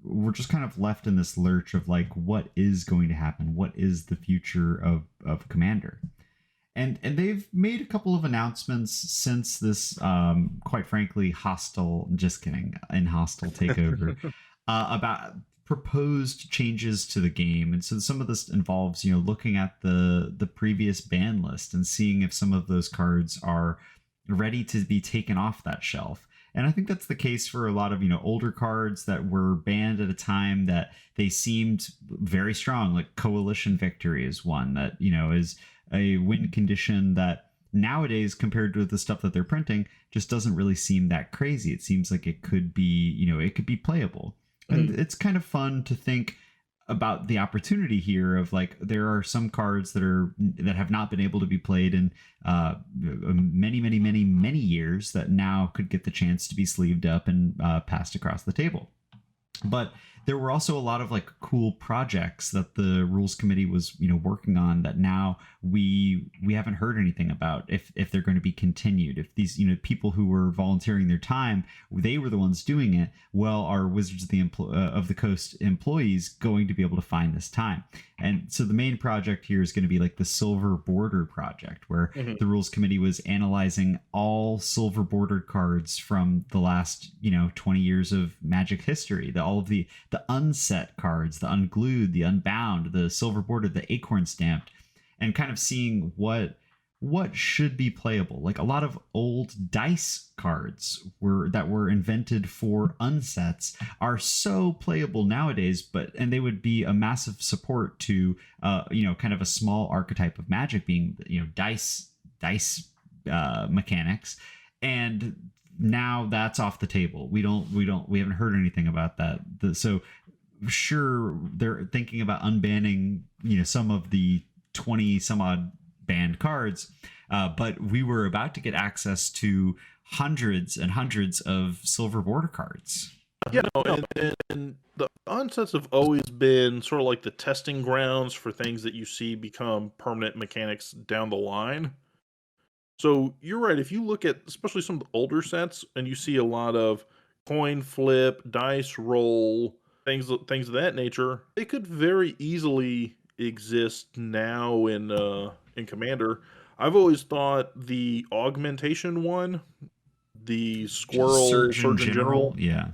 we're just kind of left in this lurch of like, what is going to happen? What is the future of Commander? And they've made a couple of announcements since this, quite frankly, hostile takeover about proposed changes to the game. And so some of this involves looking at the previous ban list and seeing if some of those cards are ready to be taken off that shelf. And I think that's the case for a lot of older cards that were banned at a time that they seemed very strong, like Coalition Victory is one that is a win condition that nowadays, compared to the stuff that they're printing, just doesn't really seem that crazy. It seems like it could be it could be playable. And it's kind of fun to think about the opportunity here of like, there are some cards that have not been able to be played in many years that now could get the chance to be sleeved up and passed across the table. But there were also a lot of like cool projects that the rules committee was working on that now we haven't heard anything about if they're going to be continued. If these people who were volunteering their time, they were the ones doing it, well, are Wizards of the Coast employees going to be able to find this time? And so the main project here is going to be like the Silver Border project, where the rules committee was analyzing all silver bordered cards from the last 20 years of Magic history, all of the unset cards, the unglued, the unbound, the silver bordered, the acorn stamped, and kind of seeing what should be playable. Like a lot of old dice cards that were invented for unsets are so playable nowadays, and they would be a massive support to kind of a small archetype of Magic being dice mechanics. And now that's off the table. We haven't heard anything about that. So sure, they're thinking about unbanning some of the 20 some odd banned cards, but we were about to get access to hundreds and hundreds of silver border cards. Yeah, and the unsets have always been sort of like the testing grounds for things that you see become permanent mechanics down the line. So you're right. If you look at especially some of the older sets, and you see a lot of coin flip, dice roll, things of that nature, they could very easily exist now in Commander. I've always thought the augmentation one, the Squirrel Surgeon Surgeon General, General, yeah.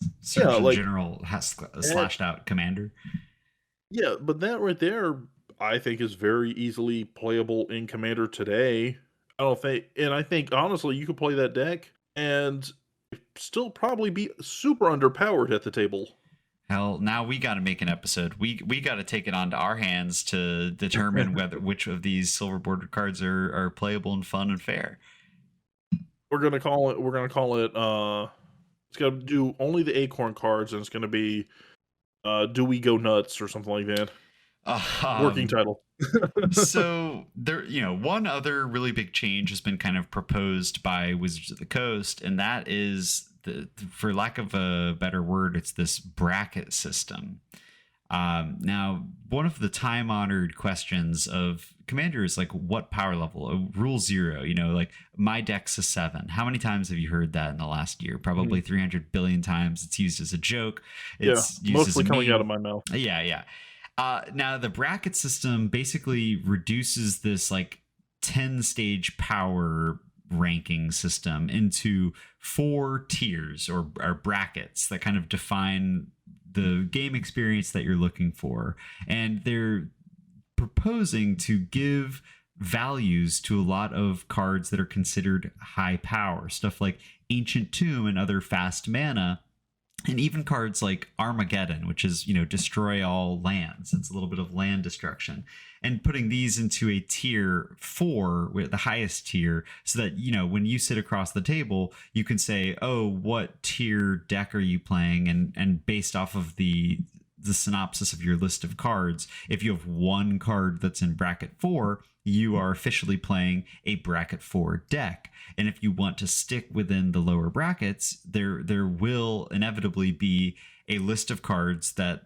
yeah, Surgeon like General has that, slashed out Commander. yeah, but that right there, I think is very easily playable in Commander today. I don't think, and I think honestly, you could play that deck and still probably be super underpowered at the table. Hell, now we got to make an episode. We got to take it onto our hands to determine whether which of these silver bordered cards are playable and fun and fair. We're gonna call it. We're gonna call it. It's gonna do only the Acorn cards, and it's gonna be. Do we go nuts or something like that? Working Um, title. so there, one other really big change has been kind of proposed by Wizards of the Coast, and that is for lack of a better word, it's this bracket system. Now, one of the time honored questions of Commander is like, what power level? Rule 0, like my deck's a 7. How many times have you heard that in the last year? Probably 300 billion times. It's used as a joke. Yeah, It's used as mostly a coming out of meme. my mouth. Yeah, yeah. Now, the bracket system basically reduces this like 10 stage power ranking system into 4 tiers or brackets that kind of define the game experience that you're looking for. And they're proposing to give values to a lot of cards that are considered high power, stuff like Ancient Tomb and other fast mana, and even cards like Armageddon, which is, destroy all lands. It's a little bit of land destruction, and putting these into a tier 4, with the highest tier, so that, when you sit across the table, you can say, oh, what tier deck are you playing? And based off of the synopsis of your list of cards, if you have one card that's in bracket 4, you are officially playing a bracket 4 deck. And if you want to stick within the lower brackets, there will inevitably be a list of cards that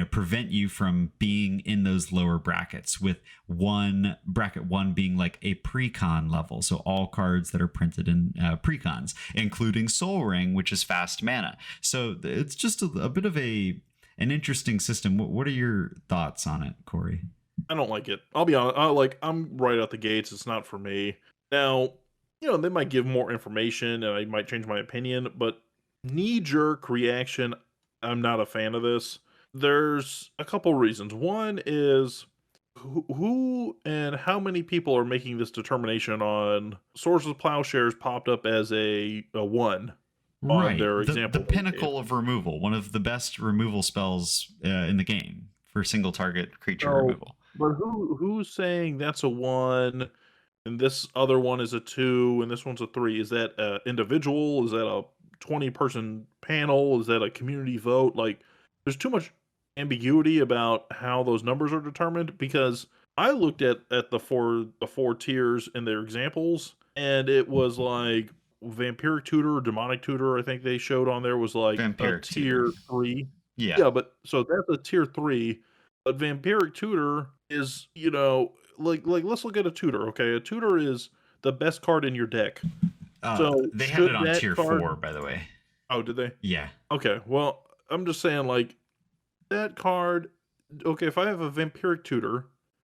prevent you from being in those lower brackets, with one bracket 1 being like a precon level, so all cards that are printed in precons, including Soul Ring, which is fast mana. So it's just a bit of an interesting system. What are your thoughts on it, Cory? I don't like it. I'll be honest. I'm right out the gates. It's not for me. Now, they might give more information, and I might change my opinion. But knee-jerk reaction, I'm not a fan of this. There's a couple reasons. One is who and how many people are making this determination on Swords of Plowshares popped up as a 1 on Right, their the example. pinnacle of removal, one of the best removal spells in the game for single target creature removal. But who's saying that's a 1 and this other one is a 2 and this one's a 3? Is that a individual? Is that a 20-person panel? Is that a community vote? Like, there's too much ambiguity about how those numbers are determined, because I looked at the four tiers in their examples, and it was like Vampiric Tutor or Demonic Tutor, I think they showed on there, was like a Vampiric tier Tutor. 3. Yeah. Yeah, but so that's a tier 3, but Vampiric Tutor is, like let's look at a tutor, okay? A tutor is the best card in your deck. So They had it on that tier card... 4, by the way. Oh, did they? Yeah. Okay, well, I'm just saying, like, that card, okay, if I have a Vampiric Tutor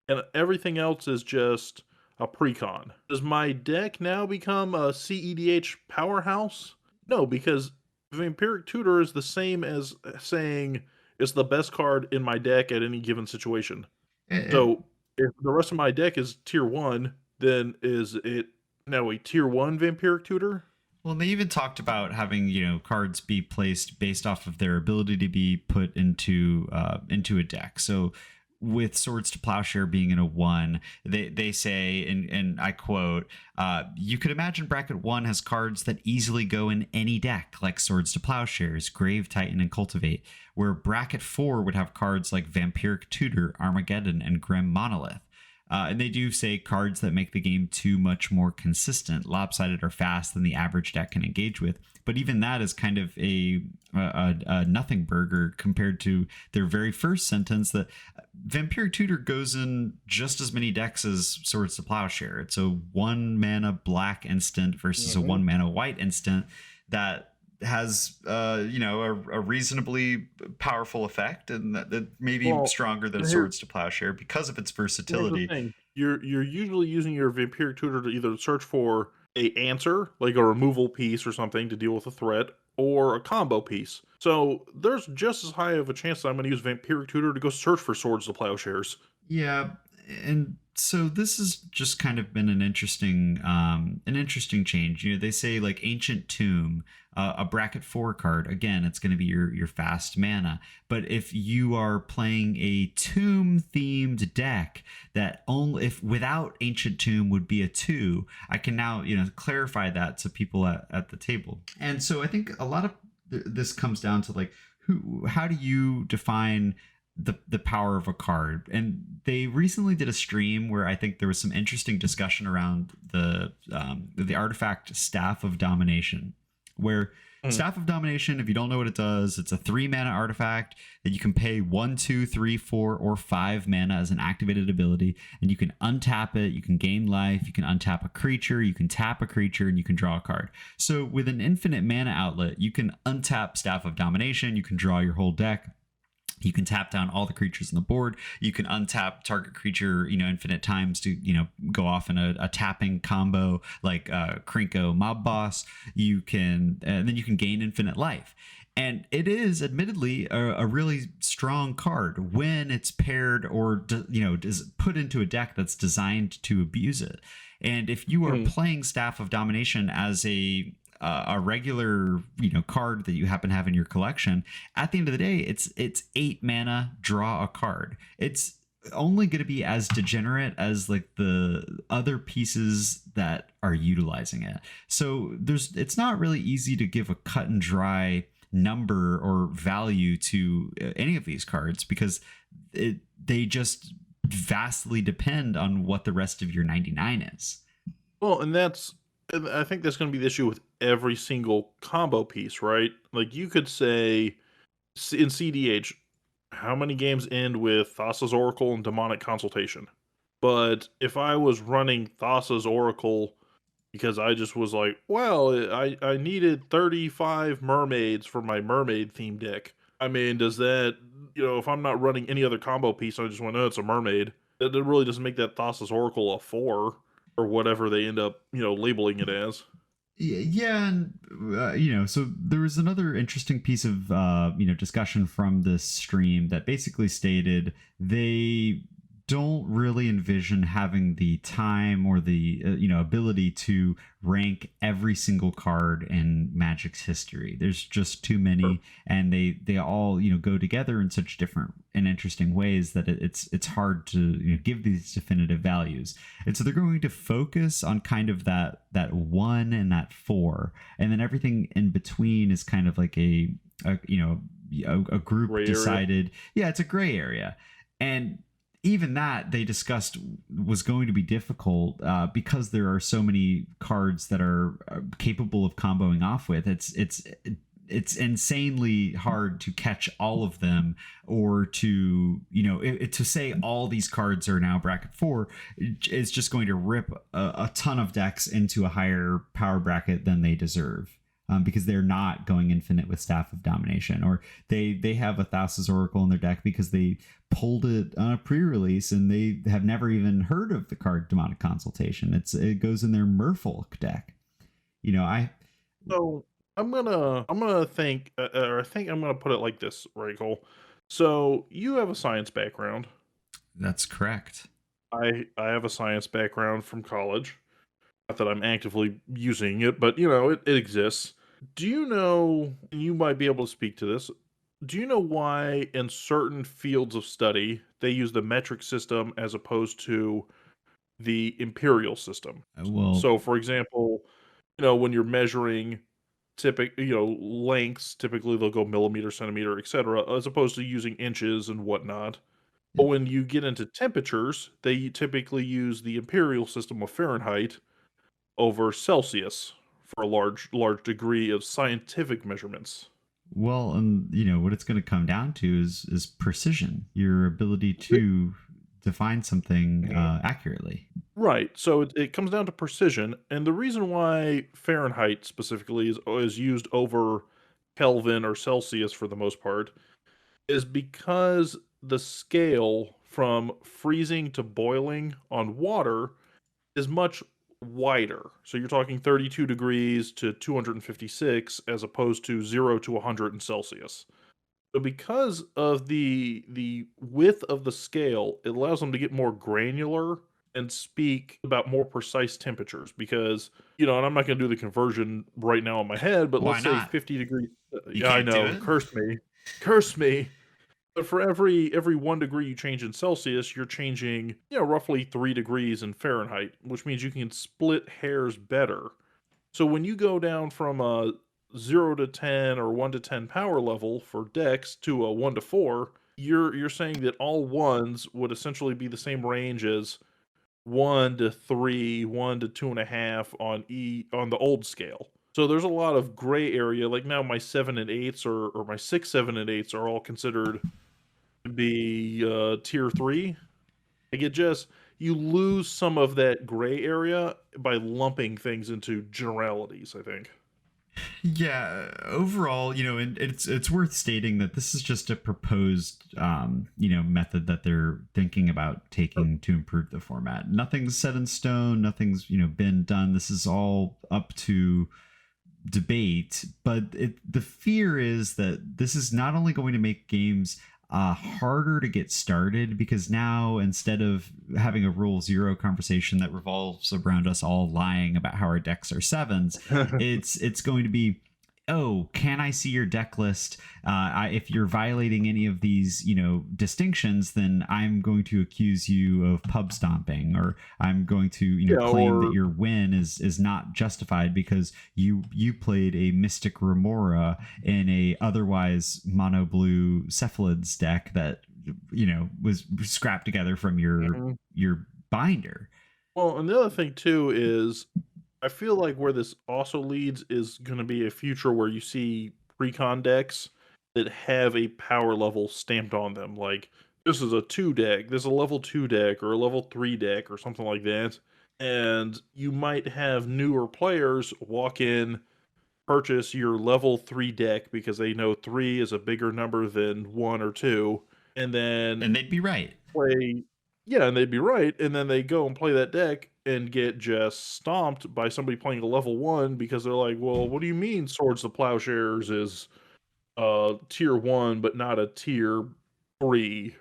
and everything else is just a precon, does my deck now become a CEDH powerhouse? No, because Vampiric Tutor is the same as saying it's the best card in my deck at any given situation. So if the rest of my deck is tier 1, then is it now a tier 1 Vampiric Tutor? Well, they even talked about having cards be placed based off of their ability to be put into a deck. So with Swords to Plowshare being in a 1, they say, and I quote, you could imagine bracket 1 has cards that easily go in any deck, like Swords to Plowshares, Grave Titan, and Cultivate, where bracket 4 would have cards like Vampiric Tutor, Armageddon, and Grim Monolith. And they do say cards that make the game too much more consistent, lopsided, or fast than the average deck can engage with. But even that is kind of a nothing burger compared to their very first sentence that Vampiric Tutor goes in just as many decks as Swords to Plowshare. It's a 1 mana black instant versus a 1 mana white instant that has a reasonably powerful effect, and that maybe stronger than Swords to Plowshare because of its versatility. Here's the thing. You're usually using your Vampiric Tutor to either search for a answer, like a removal piece or something to deal with a threat, or a combo piece. So there's just as high of a chance that I'm going to use Vampiric Tutor to go search for Swords to Plowshares. Yeah, and so this has just kind of been an interesting change. They say like Ancient Tomb, a bracket 4 card. Again, it's going to be your fast mana. But if you are playing a tomb themed deck that only if without Ancient Tomb would be a 2, I can now clarify that to people at the table. And so I think a lot of this comes down to like how do you define the power of a card. And they recently did a stream where I think there was some interesting discussion around the artifact Staff of Domination, where Staff of Domination, if you don't know what it does, it's a 3 mana artifact that you can pay 1, 2, 3, 4, or 5 mana as an activated ability, and you can untap it, you can gain life, you can untap a creature, you can tap a creature, and you can draw a card. So with an infinite mana outlet, you can untap Staff of Domination, you can draw your whole deck. You can tap down all the creatures on the board. You can untap target creature, infinite times to, go off in a tapping combo like Krinko Mob Boss. And then you can gain infinite life. And it is admittedly a really strong card when it's paired or, is put into a deck that's designed to abuse it. And if you are playing Staff of Domination as a regular card that you happen to have in your collection, at the end of the day it's 8 mana, draw a card. It's only going to be as degenerate as like the other pieces that are utilizing it. So it's not really easy to give a cut and dry number or value to any of these cards because they just vastly depend on what the rest of your 99 is. Well, and I think that's going to be the issue with every single combo piece, right? Like you could say in CDH, how many games end with Thassa's Oracle and Demonic Consultation? But if I was running Thassa's Oracle because I just was like, well, I needed 35 mermaids for my mermaid theme deck. I mean, does that, if I'm not running any other combo piece, I just went, oh, it's a mermaid. It really doesn't make that Thassa's Oracle a 4 or whatever they end up, labeling it as. Yeah, and so there was another interesting piece of discussion from this stream that basically stated they don't really envision having the time or the ability to rank every single card in Magic's history. There's just too many, and they all go together in such different and interesting ways that it's hard to give these definitive values. And so they're going to focus on kind of that 1 and that 4, and then everything in between is kind of like a group gray decided. Yeah, it's a gray area, and even that they discussed was going to be difficult because there are so many cards that are capable of comboing off with. It's insanely hard to catch all of them, or to to say all these cards are now bracket 4 is just going to rip a ton of decks into a higher power bracket than they deserve. Because they're not going infinite with Staff of Domination, or they have a Thassa's Oracle in their deck because they pulled it on a pre-release and they have never even heard of the card Demonic Consultation. It goes in their Merfolk deck. So I'm gonna think, or I think I'm gonna put it like this, right, Cole? So you have a science background. That's correct. I have a science background from college. Not that I'm actively using it, but it exists. Do you know, and you might be able to speak to this, do you know why in certain fields of study they use the metric system as opposed to the imperial system? So for example, when you're measuring lengths, typically they'll go millimeter, centimeter, etc., as opposed to using inches and whatnot. But when you get into temperatures, they typically use the imperial system of Fahrenheit over Celsius for a large degree of scientific measurements. Well, and what it's going to come down to is precision, your ability to define something accurately. Right. So it comes down to precision, and the reason why Fahrenheit specifically is used over Kelvin or Celsius for the most part is because the scale from freezing to boiling on water is much wider. So you're talking 32 degrees to 256 as opposed to 0 to 100 in Celsius. So because of the width of the scale, it allows them to get more granular and speak about more precise temperatures because, and I'm not going to do the conversion right now in my head, but Why let's say not? 50 degrees. You Yeah, I can't do know. it? Curse me. Curse me. But for every 1 degree you change in Celsius, you're changing, roughly 3 degrees in Fahrenheit, which means you can split hairs better. So when you go down from a 0 to 10 or 1 to 10 power level for Dex to a 1 to 4, you're saying that all ones would essentially be the same range as 1 to 3, 1 to 2.5 on the old scale. So there's a lot of gray area. Like now, my 7 and 8s or my 6, 7 and 8s are all considered to be tier 3. Like you lose some of that gray area by lumping things into generalities, I think. Yeah, overall, and it's worth stating that this is just a proposed, method that they're thinking about taking to improve the format. Nothing's set in stone. Nothing's been done. This is all up to debate. But the fear is that this is not only going to make games harder to get started, because now instead of having a rule zero conversation that revolves around us all lying about how our decks are sevens, it's going to be, oh, can I see your deck list? If you're violating any of these, distinctions, then I'm going to accuse you of pub stomping, or I'm going to, claim that your win is not justified because you played a Mystic Remora in a otherwise mono blue Cephalids deck that was scrapped together from your binder. Well, and the other thing too is I feel like where this also leads is going to be a future where you see precon decks that have a power level stamped on them. Like this is a 2 deck, this is a level 2 deck or a level 3 deck or something like that. And you might have newer players walk in, purchase your level 3 deck because they know 3 is a bigger number than 1 or 2, and then And they'd be right. play. Yeah, and they'd be right, and then they go and play that deck and get just stomped by somebody playing a level 1 because they're like, well, what do you mean Swords to Plowshares is tier 1 but not a tier 3,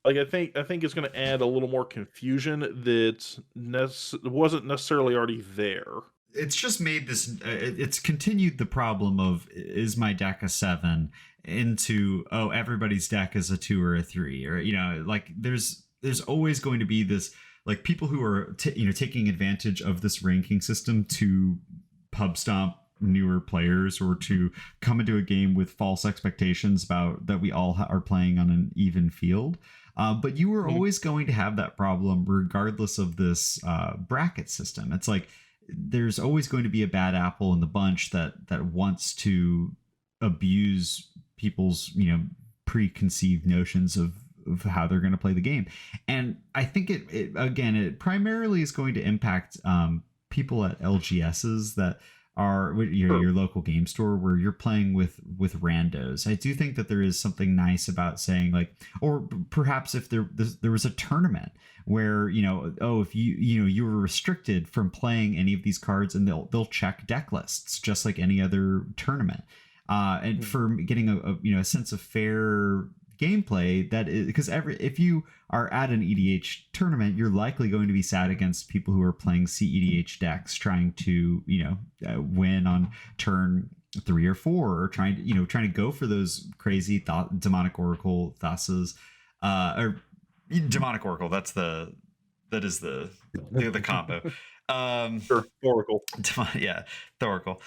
Like I think it's going to add a little more confusion that wasn't necessarily already there. It's just made this it's continued the problem of, is my deck a 7, into, oh, everybody's deck is a 2 or a 3, or like there's always going to be this, like, people who are taking advantage of this ranking system to pub stomp newer players, or to come into a game with false expectations about that we all are playing on an even field. But you were always going to have that problem regardless of this bracket system. It's like there's always going to be a bad apple in the bunch that wants to abuse people's preconceived notions of how they're going to play the game. And I think it primarily is going to impact people at LGSs that are your local game store, where you're playing with randos. I do think that there is something nice about saying, like, or perhaps if there was a tournament where if you were restricted from playing any of these cards, and they'll check deck lists just like any other tournament, and for getting a sense of fair gameplay. That is because if you are at an EDH tournament, you're likely going to be sad against people who are playing CEDH decks, trying to win on turn 3 or 4, or trying to go for those crazy demonic oracle thasses, or demonic oracle. That is the combo. Sure, oracle. Yeah, the oracle.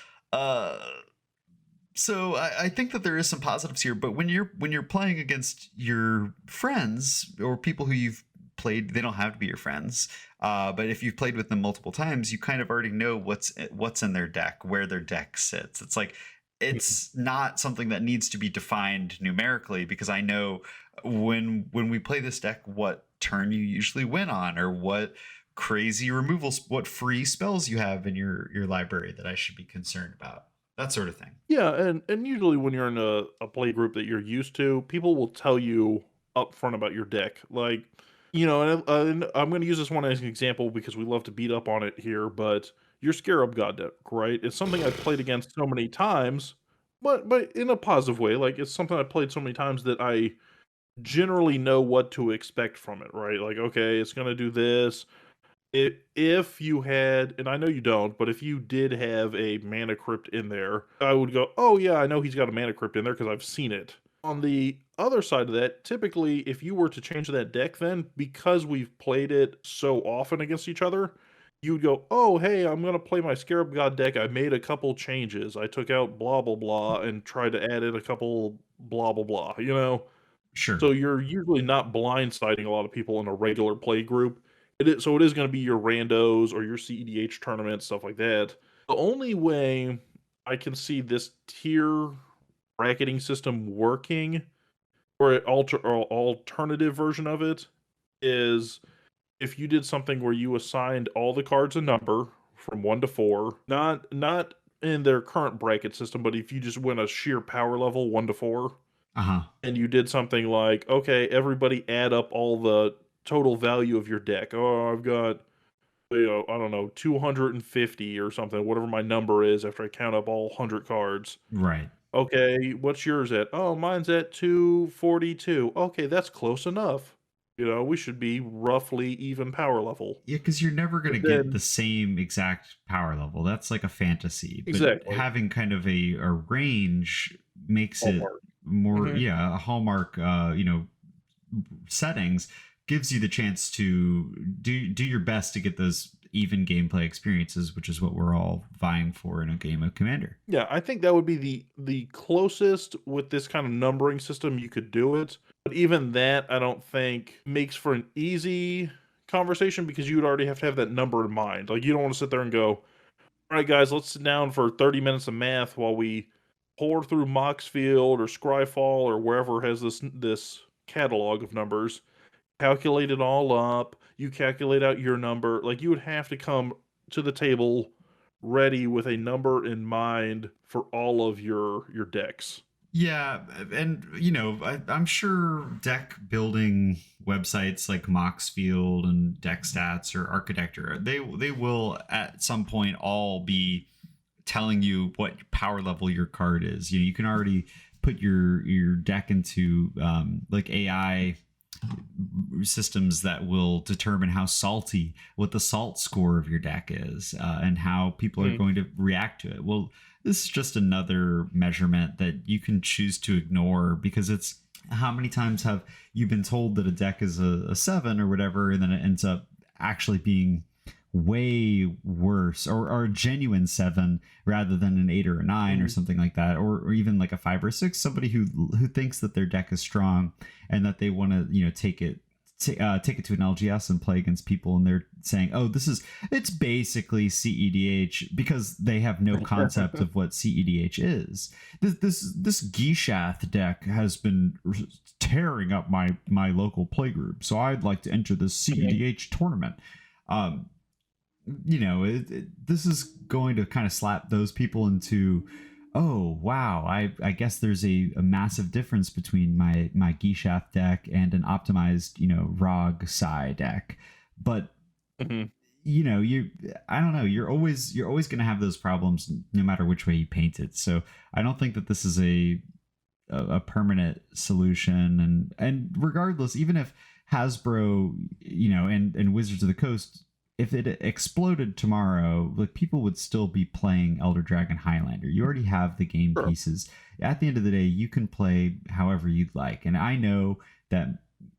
So I think that there is some positives here, but when you're playing against your friends or people who you've played, they don't have to be your friends. But if you've played with them multiple times, you kind of already know what's in their deck, where their deck sits. It's like it's not something that needs to be defined numerically, because I know when we play this deck, what turn you usually win on, or what crazy removals, what free spells you have in your library that I should be concerned about. That sort of thing. Yeah, and usually when you're in a play group that you're used to, people will tell you upfront about your deck. Like, and I'm going to use this one as an example because we love to beat up on it here, but your Scarab God deck, right? It's something I've played against so many times, but in a positive way. Like, it's something I've played so many times that I generally know what to expect from it, right? Like, okay, it's going to do this. If you had, and I know you don't, but if you did have a mana crypt in there, I would go, oh yeah, I know he's got a mana crypt in there because I've seen it. On the other side of that, typically, if you were to change that deck, then because we've played it so often against each other, you would go, oh hey, I'm gonna play my Scarab God deck. I made a couple changes. I took out blah blah blah and tried to add in a couple blah blah blah. Sure. So you're usually not blindsiding a lot of people in a regular play group. So it is going to be your randos or your CEDH tournament, stuff like that. The only way I can see this tier bracketing system working, or an alternative version of it, is if you did something where you assigned all the cards a number from 1 to 4, not in their current bracket system, but if you just went a sheer power level 1 to 4, Uh-huh. and you did something like, okay, everybody add up all the total value of your deck. Oh, I've got, I don't know, 250 or something, whatever my number is after I count up all 100 cards. Right. Okay, what's yours at? Oh, mine's at 242. Okay, that's close enough. We should be roughly even power level. Yeah, because you're never going But to get then, the same exact power level. That's like a fantasy. But exactly. having kind of a range makes it Hallmark. more, Hmm. yeah, a hallmark, settings gives you the chance to do your best to get those even gameplay experiences, which is what we're all vying for in a game of Commander. Yeah, I think that would be the closest with this kind of numbering system you could do it. But even that, I don't think makes for an easy conversation because you would already have to have that number in mind. Like you don't want to sit there and go, "All right, guys, let's sit down for 30 minutes of math while we pour through Moxfield or Scryfall or wherever has this catalog of numbers, calculate it all up. You calculate out your number. Like you would have to come to the table ready with a number in mind for all of your decks. Yeah, and I'm sure deck building websites like Moxfield and Deck Stats or Architecture, they will at some point all be telling you what power level your card is. You can already put your deck into like AI systems that will determine how salty, what the salt score of your deck is, and how people are going to react to it. Well, this is just another measurement that you can choose to ignore, because it's how many times have you been told that a deck is a 7 or whatever, and then it ends up actually being way worse, or a genuine 7 rather than an 8 or a 9 or something like that, or even like a 5 or 6, somebody who thinks that their deck is strong and that they want to take it to an LGS and play against people, and they're saying, oh, it's basically CEDH, because they have no concept of what CEDH is. This Gishath deck has been tearing up my local playgroup, so I'd like to enter this CEDH tournament. This is going to kind of slap those people into, oh wow, I guess there's a massive difference between my Gishath deck and an optimized ROG Psi deck. But I don't know, you're always going to have those problems no matter which way you paint it. So I don't think that this is a permanent solution, and regardless, even if Hasbro and Wizards of the Coast, if it exploded tomorrow, like, people would still be playing Elder Dragon Highlander. You already have the game pieces. At the end of the day, you can play however you'd like. And I know that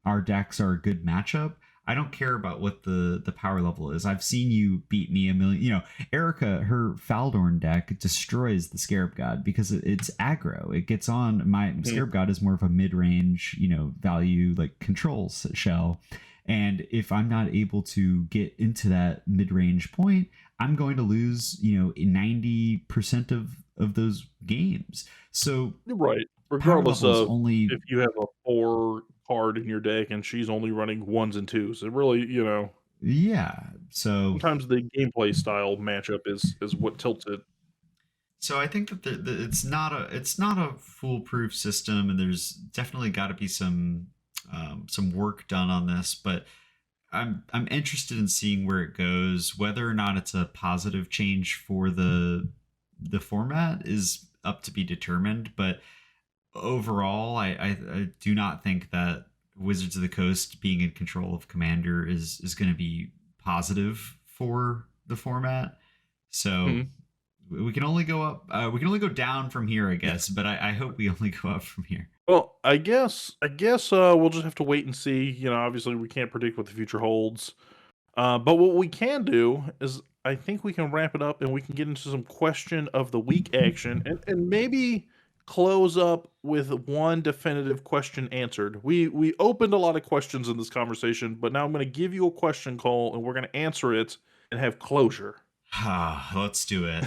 our decks are a good matchup. I don't care about what the power level is. I've seen you beat me a million. Erica, her Faldorn deck destroys the Scarab God because it's aggro. It gets on my Mm. Scarab God is more of a mid range, value like controls shell. And if I'm not able to get into that mid range point, I'm going to lose 90% of those games. So Right. power Regardless level is of only. if you have a 4 card in your deck and she's only running 1s and 2s. It really, Yeah. So sometimes the gameplay style matchup is what tilts it. I think that it's not a foolproof system, and there's definitely got to be some work done on this. But I'm interested in seeing where it goes. Whether or not it's a positive change for the format is up to be determined. But overall, I do not think that Wizards of the Coast being in control of Commander is going to be positive for the format. So Mhm. we can only go up. We can only go down from here, I guess. But I hope we only go up from here. Well, I guess we'll just have to wait and see. Obviously we can't predict what the future holds. But what we can do is I think we can wrap it up and we can get into some question of the week action and maybe close up with one definitive question answered. We opened a lot of questions in this conversation, but now I'm going to give you a question, Cole, and we're going to answer it and have closure. Let's do it.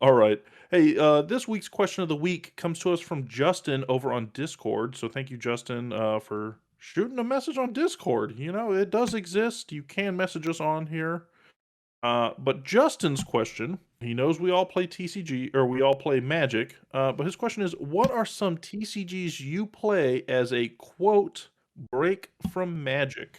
All right. Hey, this week's question of the week comes to us from Justin over on Discord. So thank you, Justin, for shooting a message on Discord. It does exist. You can message us on here. But Justin's question, he knows we all play TCG or we all play Magic. But his question is, what are some TCGs you play as a quote break from Magic?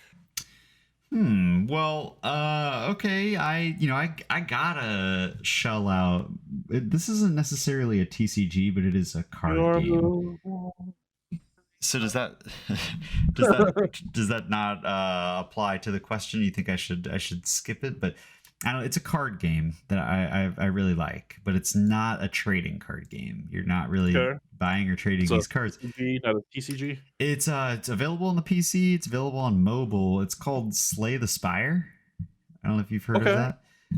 Well, okay. I gotta shell out. This isn't necessarily a TCG, but it is a card You're game. the So does that not apply to the question? You think I should skip it? But I don't. It's a card game that I really like, but it's not a trading card game. You're not really Okay. buying or trading It's a these cards. PCG, not a TCG. It's available on the PC. It's available on mobile. It's called Slay the Spire. I don't know if you've heard of Okay. that.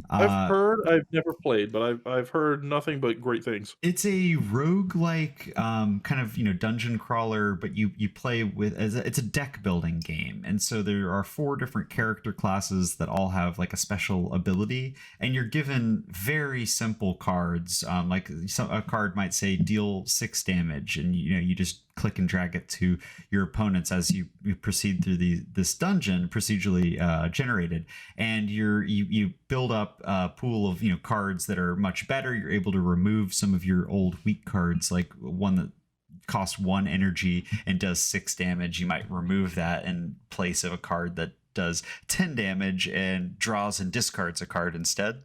I've Uh, heard, I've never played, but I've heard nothing but great things. it's a roguelike kind of dungeon crawler, but you play with it's a deck building game, and so there are 4 different character classes that all have like a special ability, and you're given very simple cards. Like a card might say deal 6 damage, and you just click and drag it to your opponents as you proceed through this dungeon procedurally generated, and you build up a pool of cards that are much better. You're able to remove some of your old weak cards, like one that costs 1 energy and does 6 damage. You might remove that in place of a card that does 10 damage and draws and discards a card instead.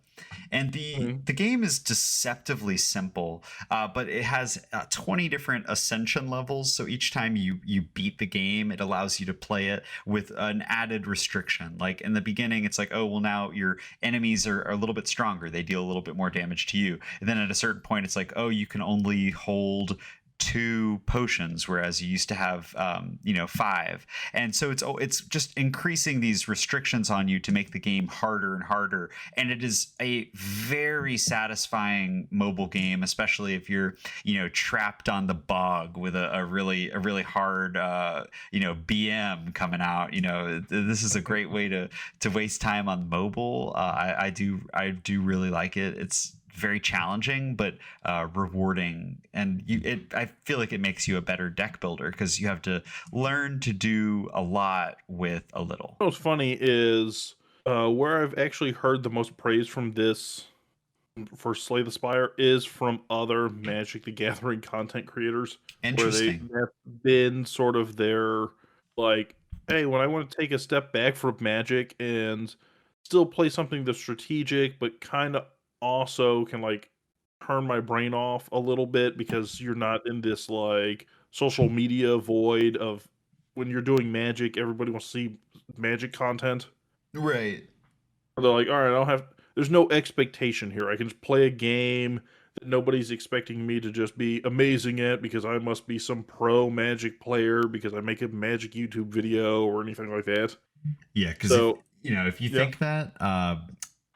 And the Mhm. the game is deceptively simple, but it has 20 different ascension levels. So each time you beat the game, it allows you to play it with an added restriction. Like in the beginning, it's like, oh well, now your enemies are a little bit stronger. They deal a little bit more damage to you. And then at a certain point, it's like, oh, you can only hold 2 potions, whereas you used to have 5. And so it's just increasing these restrictions on you to make the game harder and harder. And it is a very satisfying mobile game, especially if you're trapped on the bog with a really hard BM coming out. This is a great way to waste time on mobile. I do really like it. It's very challenging but rewarding, and I feel like it makes you a better deck builder because you have to learn to do a lot with a little. What's funny is where I've actually heard the most praise from this for Slay the Spire is from other Magic the Gathering content creators, where Interesting. have been sort of their like, hey, when I want to take a step back from Magic and still play something that's strategic, but kind of also can like turn my brain off a little bit because you're not in this like social media void of when you're doing Magic, everybody wants to see Magic content. Right. They're like, all right, I don't have. There's no expectation here. I can just play a game that nobody's expecting me to just be amazing at because I must be some pro Magic player because I make a Magic YouTube video or anything like that. Yeah, because So, if you yeah. think that,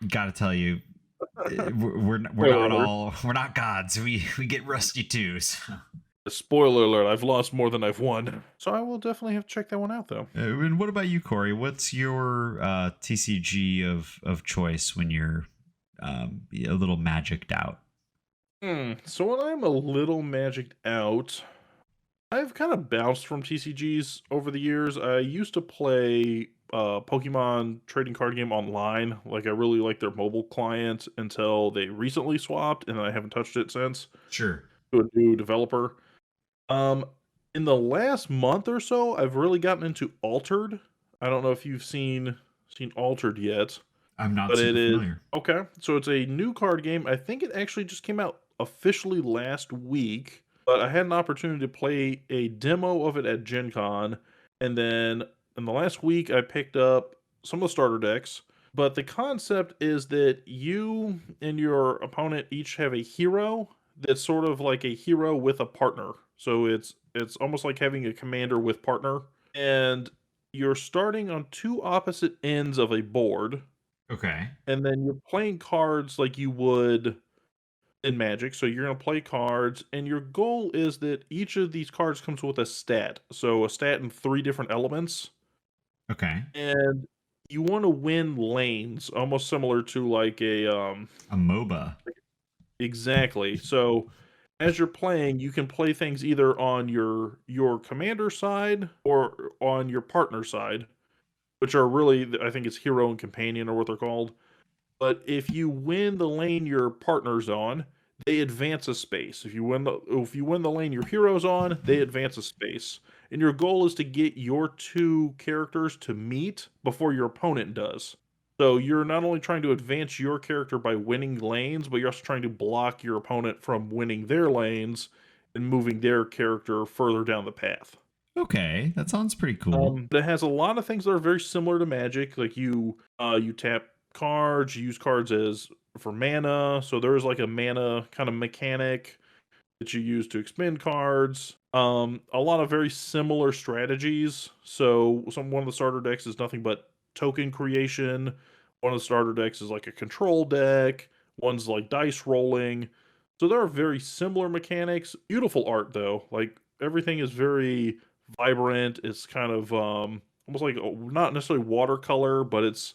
gotta tell you, we're Spoiler not alert. all, we're not gods. We get rusty too. So. Spoiler alert, I've lost more than I've won. So I will definitely have to check that one out, though. And what about you, Corey? What's your TCG of choice when you're a little magicked out? So when I'm a little magicked out, I've kind of bounced from TCGs over the years. I used to play Pokemon trading card game online. Like I really liked their mobile client until they recently swapped, and I haven't touched it since Sure. to a new developer. Um, in the last month or so, I've really gotten into Altered. I don't know if you've seen Altered yet, I'm not but it super is familiar. okay. So it's a new card game. I think it actually just came out officially last week, but I had an opportunity to play a demo of it at Gen Con, and then in the last week I picked up some of the starter decks. But the concept is that you and your opponent each have a hero that's sort of like a hero with a partner. So it's almost like having a commander with partner, and you're starting on two opposite ends of a board, Okay. and then you're playing cards like you would in Magic. So you're going to play cards, and your goal is that each of these cards comes with a stat. So a stat in three different elements, Okay. and you want to win lanes, almost similar to like A MOBA. exactly. So as you're playing, you can play things either on your commander side or on your partner side, which are really I think it's hero and companion or what they're called. But if you win the lane your partner's on, they advance a space. If you win the lane your hero's on, they advance a space. And your goal is to get your two characters to meet before your opponent does. So you're not only trying to advance your character by winning lanes, but you're also trying to block your opponent from winning their lanes and moving their character further down the path. Okay, that sounds pretty cool. It has a lot of things that are very similar to Magic. Like you tap cards, you use cards as for mana. So there is like a mana kind of mechanic that you use to expend cards. A lot of very similar strategies. So one of the starter decks is nothing but token creation. One of the starter decks is like a control deck. One's like dice rolling. So there are very similar mechanics. Beautiful art though. Like everything is very vibrant. It's kind of almost like not necessarily watercolor, but it's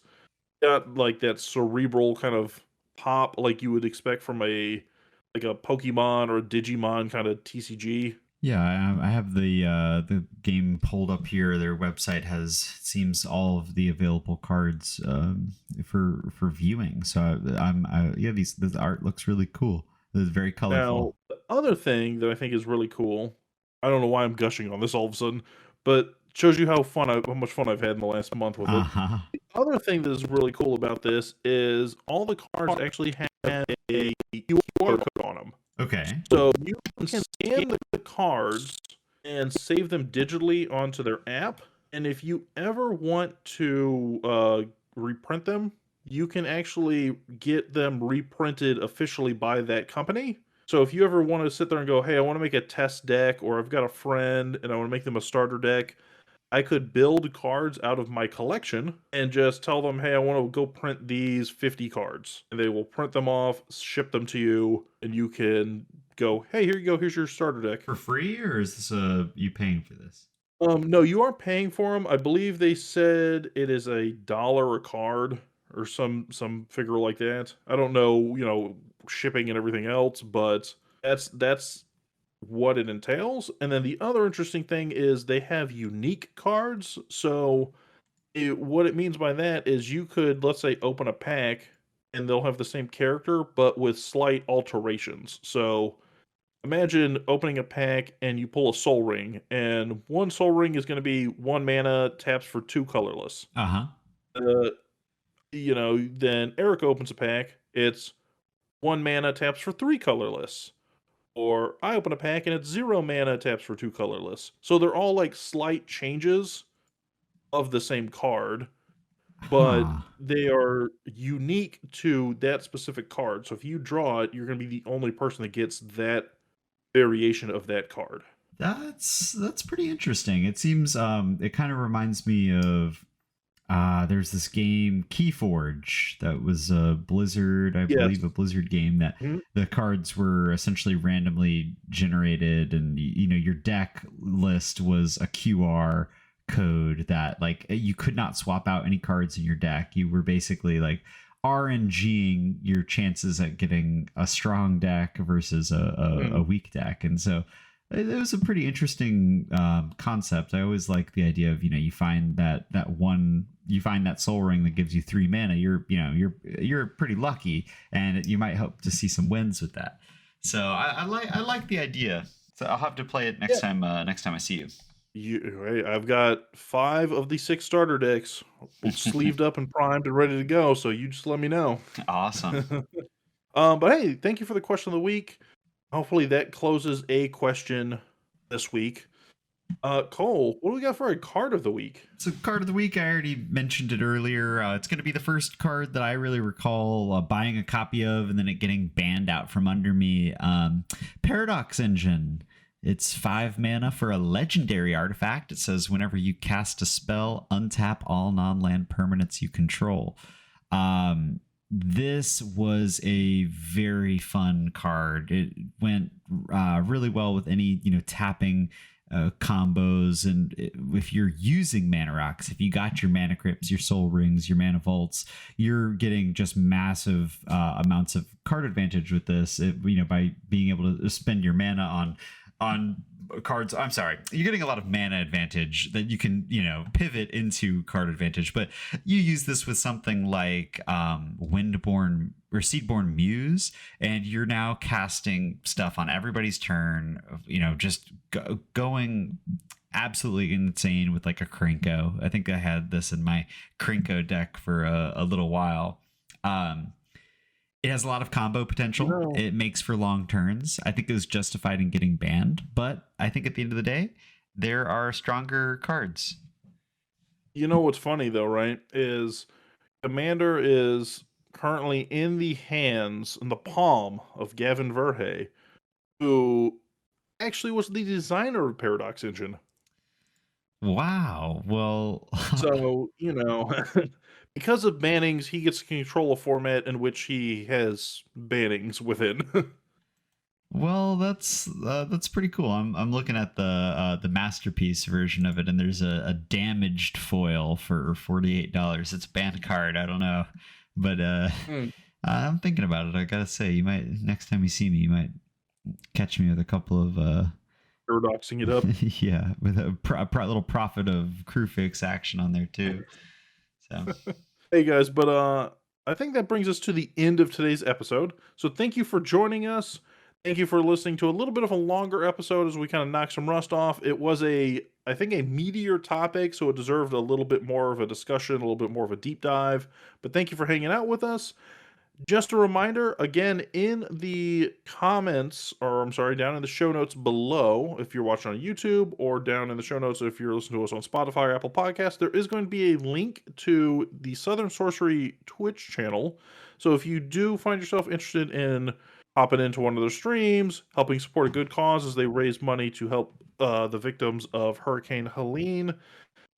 got like that cerebral kind of pop like you would expect from a Pokemon or a Digimon kind of TCG. Yeah, I have the game pulled up here. Their website has seems all of the available cards for viewing. So yeah, this art looks really cool. It's very Now, colorful. the other thing that I think is really cool, I don't know why I'm gushing on this all of a sudden, but shows you how much fun I've had in the last month with Uh it. huh. The other thing that is really cool about this is all the cards actually have a QR code on them. Okay. So you can scan the cards and save them digitally onto their app. And if you ever want to reprint them, you can actually get them reprinted officially by that company. So if you ever want to sit there and go, hey, I want to make a test deck, or I've got a friend and I want to make them a starter deck, I could build cards out of my collection and just tell them, hey, I want to go print these 50 cards. And they will print them off, ship them to you, and you can go, hey, here you go, here's your starter deck. For free, or is this you paying for this? No, you are paying for them. I believe they said it is $1 a card or some figure like that. I don't know, shipping and everything else, but that's what it entails. And then the other interesting thing is they have unique cards. So what it means by that is you could, let's say, open a pack and they'll have the same character, but with slight alterations. So imagine opening a pack and you pull a soul ring, and one soul ring is going to be 1 mana, taps for 2 colorless. Uh huh. Uh, then Eric opens a pack, it's 1 mana, taps for 3 colorless. Or I open a pack and it's 0 mana, taps for 2 colorless. So they're all like slight changes of the same card, but Huh. they are unique to that specific card. So if you draw it, you're going to be the only person that gets that variation of that card. That's pretty interesting. It seems it kind of reminds me of there's this game Keyforge that was a Blizzard, I Yes. believe, a Blizzard game that Mhm. the cards were essentially randomly generated, and your deck list was a QR code that like you could not swap out any cards in your deck. You were basically like RNGing your chances at getting a strong deck versus a weak deck, and so it was a pretty interesting concept. I always like the idea of you find you find that soul ring that gives you 3 mana. You're pretty lucky, and you might hope to see some wins with that. So I like the idea. So I'll have to play it next time. Next time I see you. Hey, I've got 5 of the 6 starter decks sleeved up and primed and ready to go. So you just let me know. Awesome. But hey, thank you for the question of the week. Hopefully that closes a question this week. Cole, what do we got for a card of the week? So card of the week, I already mentioned it earlier. It's going to be the first card that I really recall buying a copy of and then it getting banned out from under me. Paradox Engine. It's 5 mana for a legendary artifact. It says whenever you cast a spell, untap all non-land permanents you control. This was a very fun card. It went really well with any tapping combos, and if you're using mana rocks, if you got your mana crypts, your soul rings, your mana vaults, you're getting just massive amounts of card advantage with this. By being able to spend your mana on cards. I'm sorry, you're getting a lot of mana advantage that you can pivot into card advantage, but you use this with something like Windborn or Seedborn Muse, and you're now casting stuff on everybody's turn, just going absolutely insane with like a Krenko. I think I had this in my Krenko deck for a little while. It has a lot of combo potential. No. It makes for long turns. I think it was justified in getting banned, but I think at the end of the day, there are stronger cards. You know what's funny though, right? Is Commander is currently in the palm of Gavin Verhey, who actually was the designer of Paradox Engine. Wow. Well, So, because of bannings, he gets to control a format in which he has bannings within. well, that's pretty cool. I'm looking at the masterpiece version of it, and there's a damaged foil for $48. It's a banned card. I don't know, but I'm thinking about it. I gotta say, you might next time you see me, you might catch me with a couple of Paradoxing it up. yeah, with a little profit of crew fix action on there too. So Hey guys, but I think that brings us to the end of today's episode. So thank you for joining us. Thank you for listening to a little bit of a longer episode as we kind of knock some rust off. It was I think a meatier topic, so it deserved a little bit more of a discussion, a little bit more of a deep dive. But thank you for hanging out with us. Just a reminder, again, in the comments, or I'm sorry, down in the show notes below, if you're watching on YouTube, or down in the show notes if you're listening to us on Spotify or Apple Podcasts, there is going to be a link to the Southern Sorcery Twitch channel. So if you do find yourself interested in hopping into one of their streams, helping support a good cause as they raise money to help the victims of Hurricane Helene,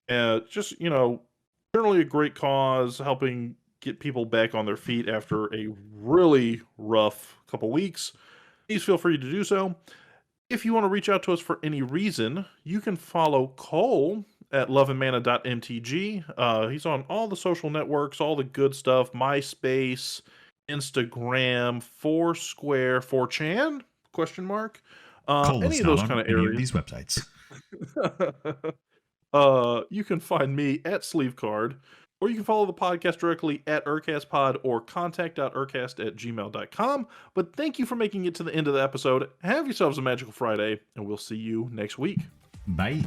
generally a great cause, helping get people back on their feet after a really rough couple weeks, please feel free to do so. If you want to reach out to us for any reason, you can follow Cole at loveandmana.mtg. He's on all the social networks, all the good stuff, MySpace, Instagram, Foursquare, 4chan, question mark. Any of those kind of areas. Of these websites. You can find me at Sleevecard, or you can follow the podcast directly at ErCastPod or contact.urcast@gmail.com. But thank you for making it to the end of the episode. Have yourselves a magical Friday, and we'll see you next week. Bye.